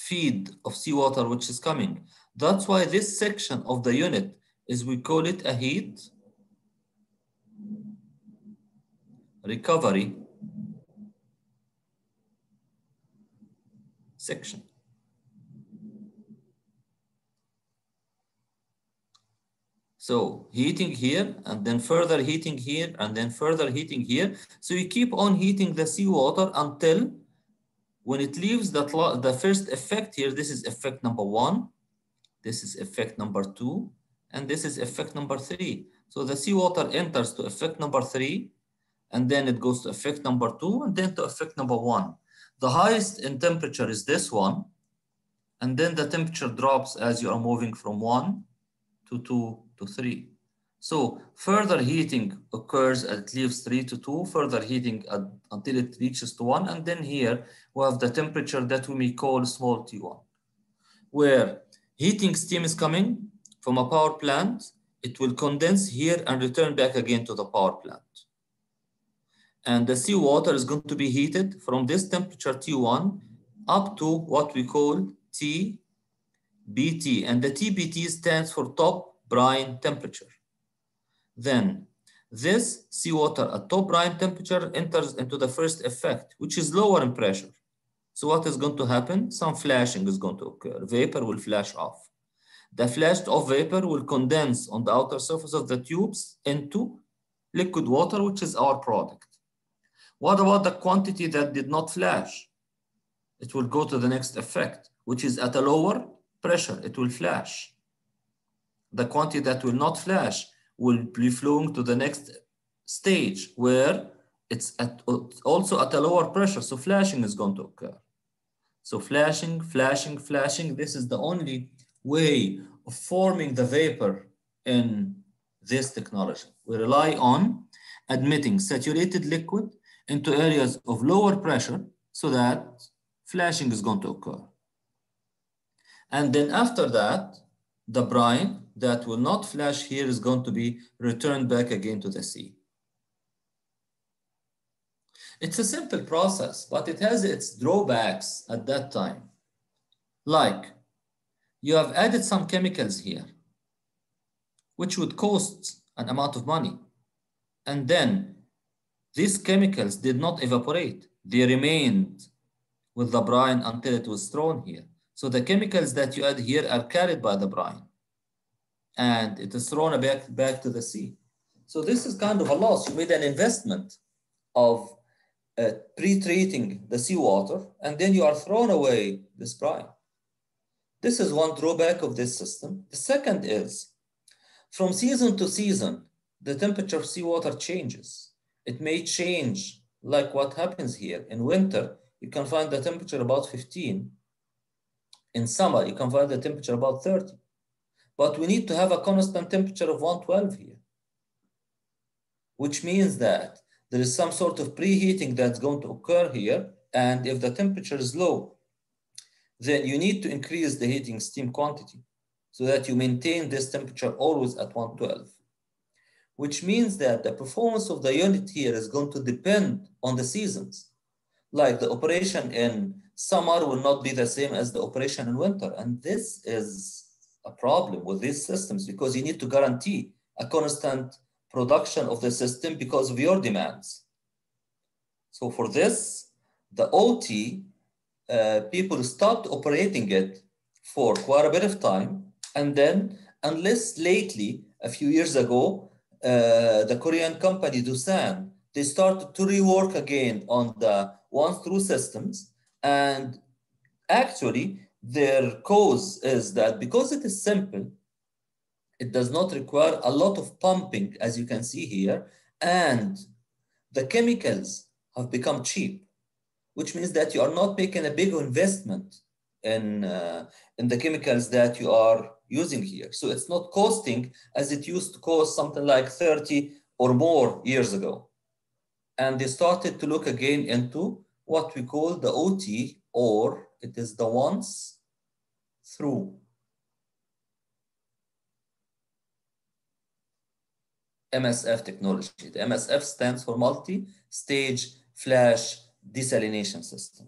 feed of seawater which is coming. That's why this section of the unit is, we call it a heat recovery section. So heating here, and then further heating here, and then further heating here. So you keep on heating the seawater until when it leaves the first effect here, this is effect number 1, this is effect number 2, and this is effect number 3. So the seawater enters to effect number 3, and then it goes to effect number 2, and then to effect number 1. The highest in temperature is this one, and then the temperature drops as you are moving from 1 to 2 to 3. So further heating occurs as it leaves 3 to 2, further heating until it reaches to 1, and then here we have the temperature that we may call small t1, where heating steam is coming from a power plant. It will condense here and return back again to the power plant. And the seawater is going to be heated from this temperature T1 up to what we call TBT, and the TBT stands for top brine temperature. Then this seawater at top brine temperature enters into the first effect, which is lower in pressure. So what is going to happen? Some flashing is going to occur. Vapor will flash off. The flashed off vapor will condense on the outer surface of the tubes into liquid water, which is our product. What about the quantity that did not flash? It will go to the next effect, which is at a lower pressure. It will flash. The quantity that will not flash will be flowing to the next stage, where it's also at a lower pressure. So flashing is going to occur. So flashing, flashing, flashing. This is the only way of forming the vapor in this technology. We rely on admitting saturated liquid into areas of lower pressure so that flashing is going to occur. And then after that, the brine that will not flash here is going to be returned back again to the sea. It's a simple process, but it has its drawbacks at that time. Like, you have added some chemicals here, which would cost an amount of money. And then these chemicals did not evaporate. They remained with the brine until it was thrown here. So the chemicals that you add here are carried by the brine, and it is thrown back to the sea. So this is kind of a loss. You made an investment of pre-treating the seawater, and then you are thrown away this brine. This is one drawback of this system. The second is, from season to season, the temperature of seawater changes. It may change like what happens here. In winter, you can find the temperature about 15. In summer, you can find the temperature about 30. But we need to have a constant temperature of 112 here, which means that there is some sort of preheating that's going to occur here. And if the temperature is low, then you need to increase the heating steam quantity so that you maintain this temperature always at 112, which means that the performance of the unit here is going to depend on the seasons. Like the operation in summer will not be the same as the operation in winter. And this is a problem with these systems, because you need to guarantee a constant production of the system because of your demands. So for this, the OT, people stopped operating it for quite a bit of time. And then, unless lately, a few years ago, the Korean company Doosan, they started to rework again on the 1-through systems. And actually, their cause is that because it is simple, it does not require a lot of pumping, as you can see here, and the chemicals have become cheap, which means that you are not making a big investment in the chemicals that you are using here. So it's not costing as it used to cost something like 30 or more years ago. And they started to look again into what we call the OT, or it is the once through. MSF technology. The MSF stands for multi-stage flash desalination system.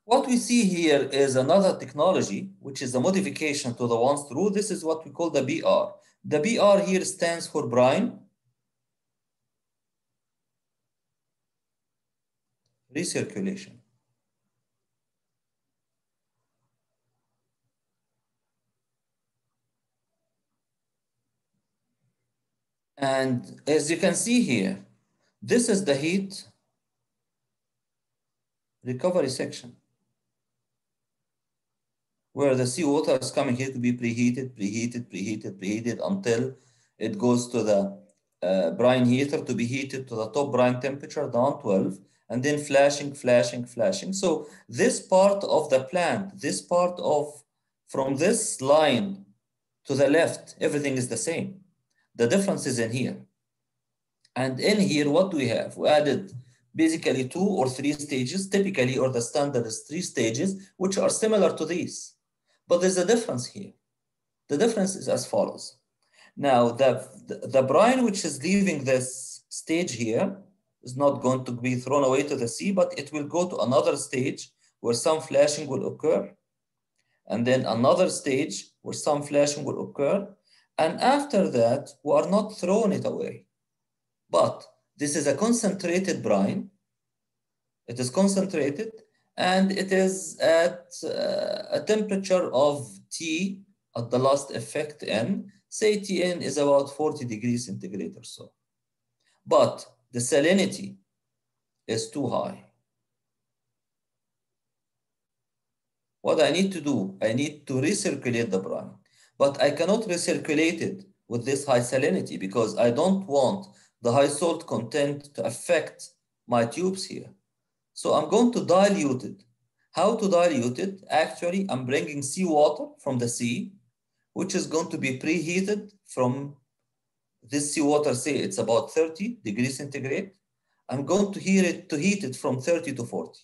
What we see here is another technology, which is a modification to the once through. This is what we call the BR. The BR here stands for Brine Recirculation. And as you can see here, this is the heat recovery section, where the seawater is coming here to be preheated until it goes to the brine heater to be heated to the top brine temperature, the 112, and then flashing. So this part of the plant, this part of, from this line to the left, everything is the same. The difference is in here. And in here, what do we have? We added basically 2 or 3 stages, typically, or the standard is 3 stages, which are similar to these. But there's a difference here. The difference is as follows. Now, the brine which is leaving this stage here is not going to be thrown away to the sea, but it will go to another stage where some flashing will occur. And then another stage where some flashing will occur. And after that, we are not throwing it away. But this is a concentrated brine. It is concentrated, and it is at a temperature of T at the last effect N. Say Tn is about 40 degrees centigrade or so. But the salinity is too high. What I need to do, I need to recirculate the brine. But I cannot recirculate it with this high salinity because I don't want the high salt content to affect my tubes here. So I'm going to dilute it. How to dilute it? Actually, I'm bringing seawater from the sea, which is going to be preheated from this seawater, say it's about 30 degrees centigrade. I'm going to heat it from 30 to 40.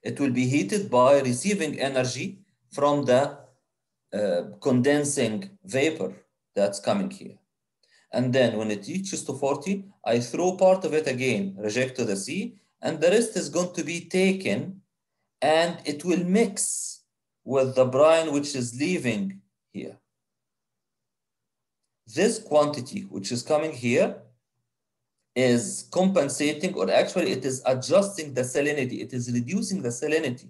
It will be heated by receiving energy from the condensing vapor that's coming here. And then when it reaches to 40, I throw part of it again, reject to the sea, and the rest is going to be taken and it will mix with the brine which is leaving here. This quantity which is coming here is compensating, or actually it is adjusting the salinity. It is reducing the salinity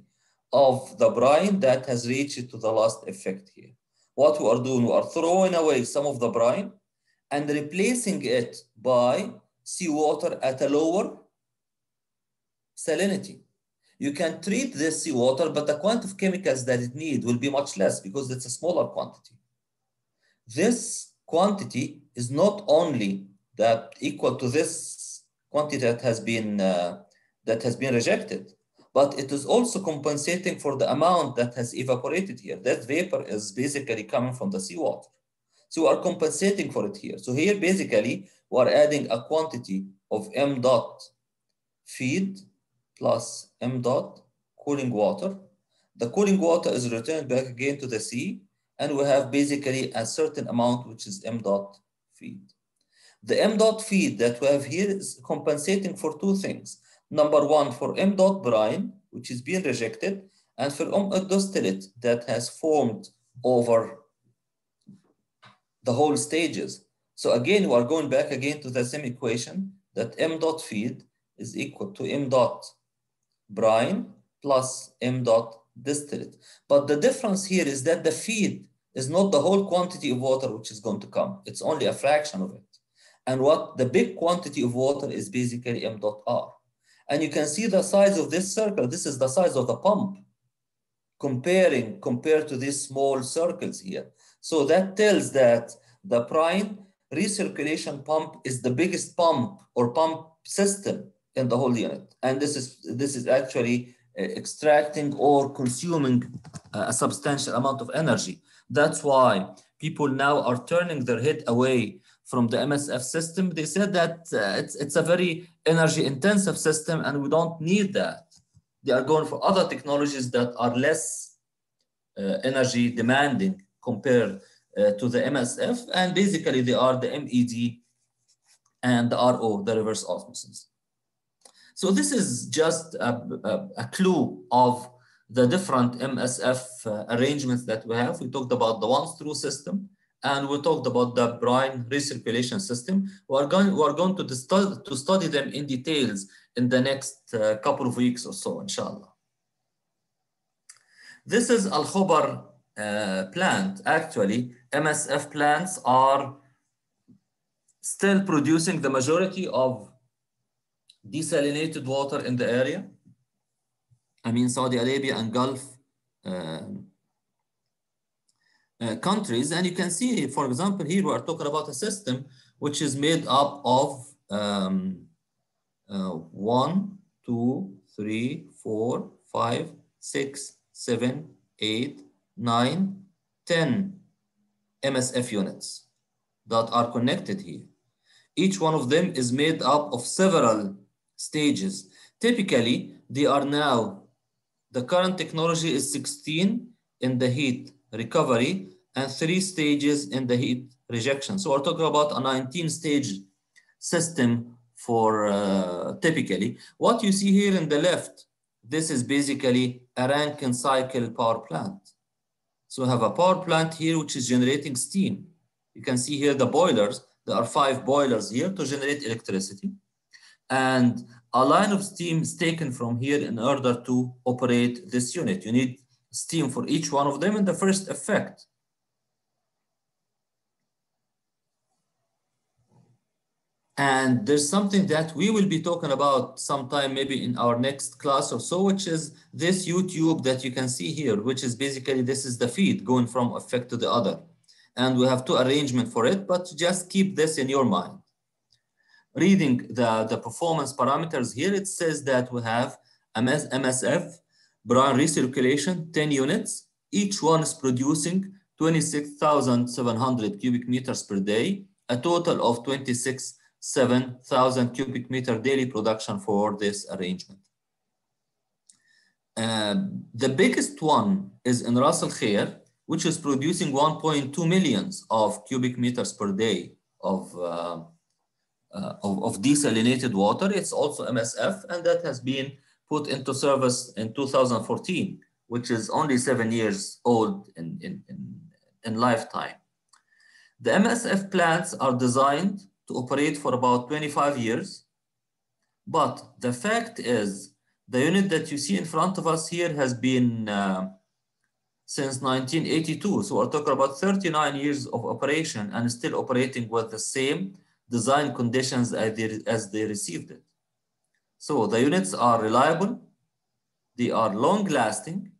of the brine that has reached to the last effect here. What we are doing, we are throwing away some of the brine and replacing it by seawater at a lower salinity. You can treat this seawater, but the quantity of chemicals that it needs will be much less because it's a smaller quantity. This quantity is not only that equal to this quantity that has been rejected, but it is also compensating for the amount that has evaporated here. That vapor is basically coming from the seawater. So we are compensating for it here. So here, basically, we are adding a quantity of m dot feed plus m dot cooling water. The cooling water is returned back again to the sea, and we have basically a certain amount, which is m dot feed. The m dot feed that we have here is compensating for 2 things. Number 1, for m dot brine, which is being rejected, and for m dot distillate that has formed over the whole stages. So again, we are going back again to the same equation that m dot feed is equal to m dot brine plus m dot distillate. But the difference here is that the feed is not the whole quantity of water which is going to come. It's only a fraction of it. And what the big quantity of water is basically m dot r. And you can see the size of this circle. This is the size of the pump compared to these small circles here. So that tells that the brine recirculation pump is the biggest pump or pump system in the whole unit. And this is actually extracting or consuming a substantial amount of energy. That's why people now are turning their head away from the MSF system. They said that it's a very energy intensive system and we don't need that. They are going for other technologies that are less energy demanding compared to the MSF. And basically they are the MED and the RO, the reverse osmosis. So this is just a clue of the different MSF arrangements that we have. We talked about the one-screw system, and we talked about the brine recirculation system. We are going to study them in details in the next couple of weeks or so, inshallah. This is Al-Khobar plant. Actually, MSF plants are still producing the majority of desalinated water in the area. I mean, Saudi Arabia and Gulf countries. And you can see, for example, here we are talking about a system which is made up of 1, 2, 3, 4, 5, 6, 7, 8, 9, 10 MSF units that are connected here. Each one of them is made up of several stages. Typically, they are now, the current technology is 16 in the heat recovery and 3 stages in the heat rejection. So we're talking about a 19-stage system for typically. What you see here in the left, this is basically a Rankine cycle power plant. So we have a power plant here which is generating steam. You can see here the boilers. There are 5 boilers here to generate electricity. And a line of steam is taken from here in order to operate this unit. You need steam for each one of them in the first effect. And there's something that we will be talking about sometime maybe in our next class or so, which is this U-tube that you can see here, which is basically, this is the feed going from effect to the other. And we have 2 arrangements for it, but just keep this in your mind. Reading the performance parameters here, it says that we have MSF, brine recirculation, 10 units. Each one is producing 26,700 cubic meters per day, a total of 26,700 cubic meter daily production for this arrangement. The biggest one is in Ras Al Khair, which is producing 1.2 millions of cubic meters per day of desalinated water. It's also MSF, and that has been put into service in 2014, which is only 7 years old in lifetime. The MSF plants are designed to operate for about 25 years. But the fact is, the unit that you see in front of us here has been since 1982. So we're talking about 39 years of operation and still operating with the same design conditions as they received it. So the units are reliable, they are long lasting,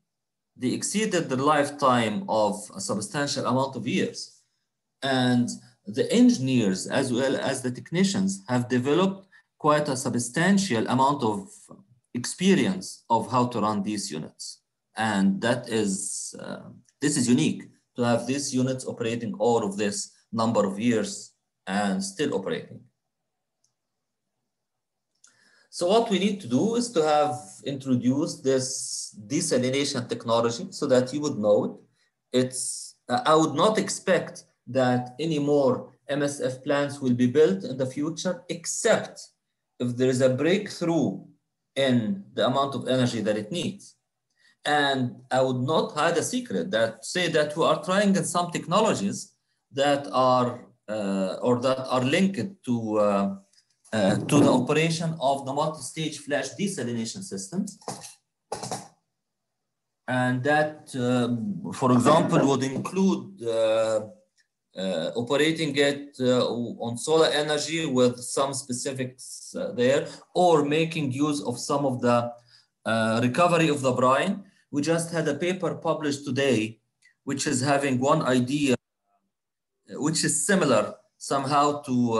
they exceeded the lifetime of a substantial amount of years. And the engineers as well as the technicians have developed quite a substantial amount of experience of how to run these units. And that is, this is unique to have these units operating all of this number of years and still operating. So what we need to do is to have introduced this desalination technology so that you would know it. I would not expect that any more MSF plants will be built in the future, except if there is a breakthrough in the amount of energy that it needs. And I would not hide a secret that say that we are trying in some technologies that are or that are linked to the operation of the multi-stage flash desalination systems. And that, for example, would include operating it on solar energy with some specifics there, or making use of some of the recovery of the brine. We just had a paper published today, which is having one idea, which is similar somehow to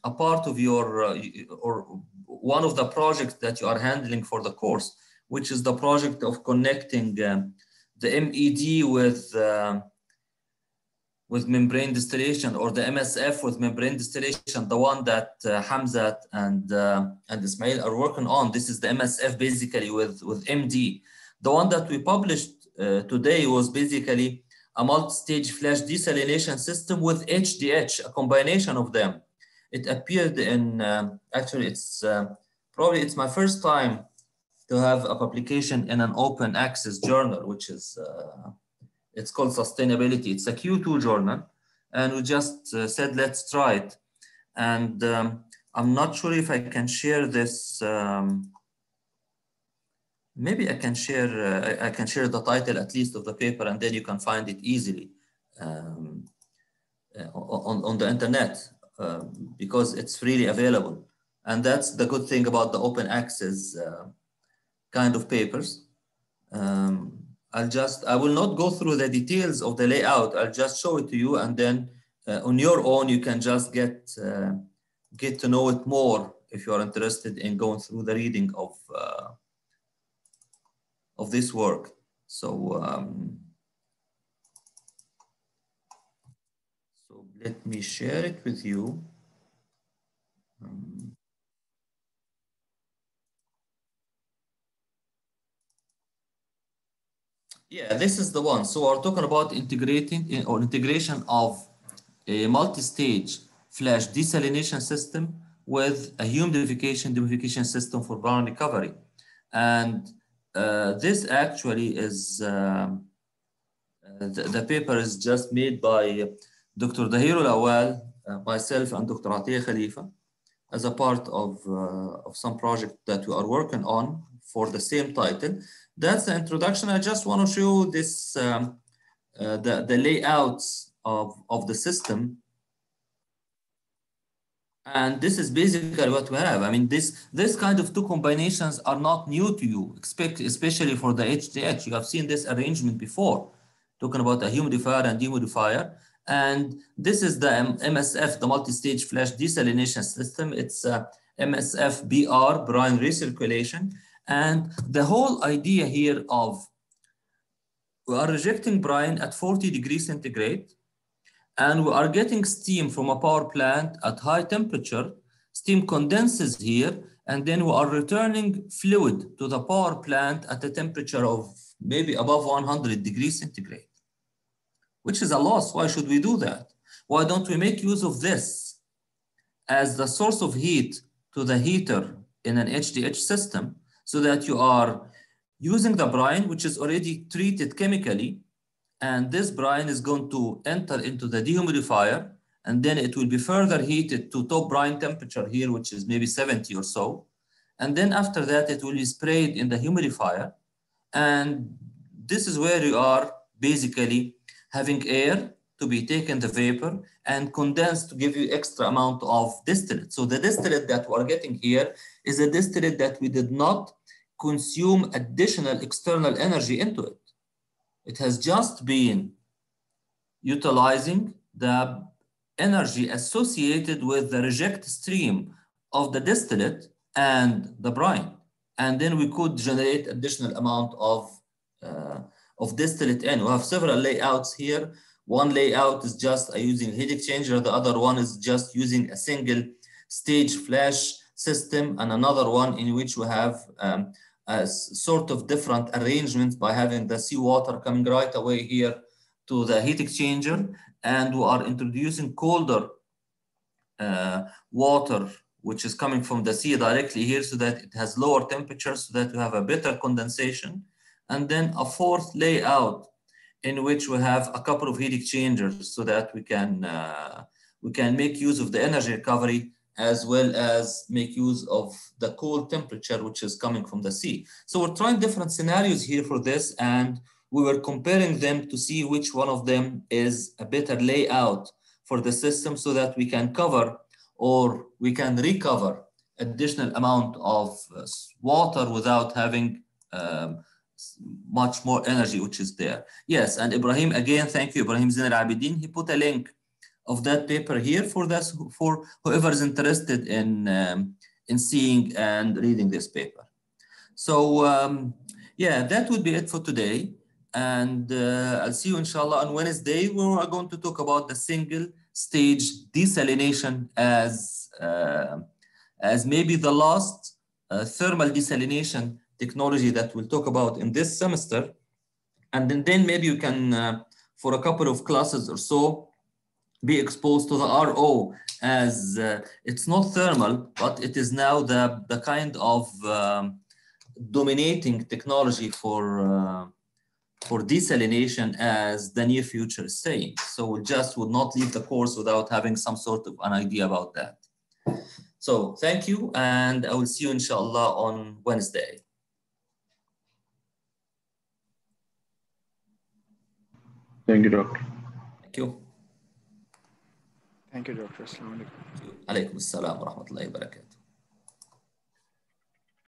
a part of your, or one of the projects that you are handling for the course, which is the project of connecting the MED with membrane distillation, or the MSF with membrane distillation, the one that Hamzat and Ismail are working on. This is the MSF basically with MD. The one that we published today was basically a multi-stage flash desalination system with HDH, a combination of them. It appeared in, actually it's probably, it's my first time to have a publication in an open access journal, which is, it's called Sustainability. It's a Q2 journal, and we just said, let's try it. And I'm not sure if I can share this. Maybe I can share the title at least of the paper, and then you can find it easily on the internet because it's freely available. And that's the good thing about the open access kind of papers. I will not go through the details of the layout. I'll just show it to you, and then on your own, you can just get to know it more if you are interested in going through the reading of this work. So, so let me share it with you. Yeah, this is the one. So we're talking about integrating or integration of a multi-stage flash desalination system with a humidification system for brine recovery. And this actually is, the paper is just made by Dr. Dahirul Awal, myself, and Dr. Atiya Khalifa as a part of some project that we are working on for the same title. That's the introduction. I just want to show this, the layouts of the system. And this is basically what we have. I mean, this kind of two combinations are not new to you, especially for the HDH. You have seen this arrangement before, talking about a humidifier and dehumidifier. And this is the MSF, the multi-stage flash desalination system. It's MSF BR, Brine Recirculation. And the whole idea here of, we are rejecting brine at 40 degrees centigrade, and we are getting steam from a power plant at high temperature. Steam condenses here, and then we are returning fluid to the power plant at a temperature of maybe above 100 degrees centigrade, which is a loss. Why should we do that? Why don't we make use of this as the source of heat to the heater in an HDH system, so that you are using the brine, which is already treated chemically, and this brine is going to enter into the dehumidifier, and then it will be further heated to top brine temperature here, which is maybe 70 or so. And then after that, it will be sprayed in the humidifier. And this is where you are basically having air to be taken, the vapor, and condensed to give you extra amount of distillate. So the distillate that we're getting here is a distillate that we did not consume additional external energy into it. It has just been utilizing the energy associated with the reject stream of the distillate and the brine. And then we could generate additional amount of distillate in. We have several layouts here. One layout is just using heat exchanger. The other one is just using a single stage flash system, and another one in which we have a sort of different arrangements by having the seawater coming right away here to the heat exchanger. And we are introducing colder water, which is coming from the sea directly here, so that it has lower temperatures, so that we have a better condensation. And then a fourth layout in which we have a couple of heat exchangers, so that we can make use of the energy recovery, as well as make use of the cold temperature, which is coming from the sea. So we're trying different scenarios here for this, and we were comparing them to see which one of them is a better layout for the system so that we can cover or we can recover additional amount of water without having much more energy which is there. Yes, and Ibrahim, again, thank you, Ibrahim Zain Al-Abidin. He put a link of that paper here for this, for whoever is interested in seeing and reading this paper. So yeah, that would be it for today. And I'll see you inshallah on Wednesday when we're going to talk about the single stage desalination as maybe the last thermal desalination technology that we'll talk about in this semester. And then maybe you can, for a couple of classes or so, be exposed to the RO as it's not thermal, but it is now the kind of dominating technology for desalination as the near future is saying. So we just would not leave the course without having some sort of an idea about that. So thank you, and I will see you inshallah on Wednesday. Thank you, Doctor. Thank you. Thank you, Doctor. Assalamu alaikum. Alaykum assalam wa rahmatullahi wa barakatuh.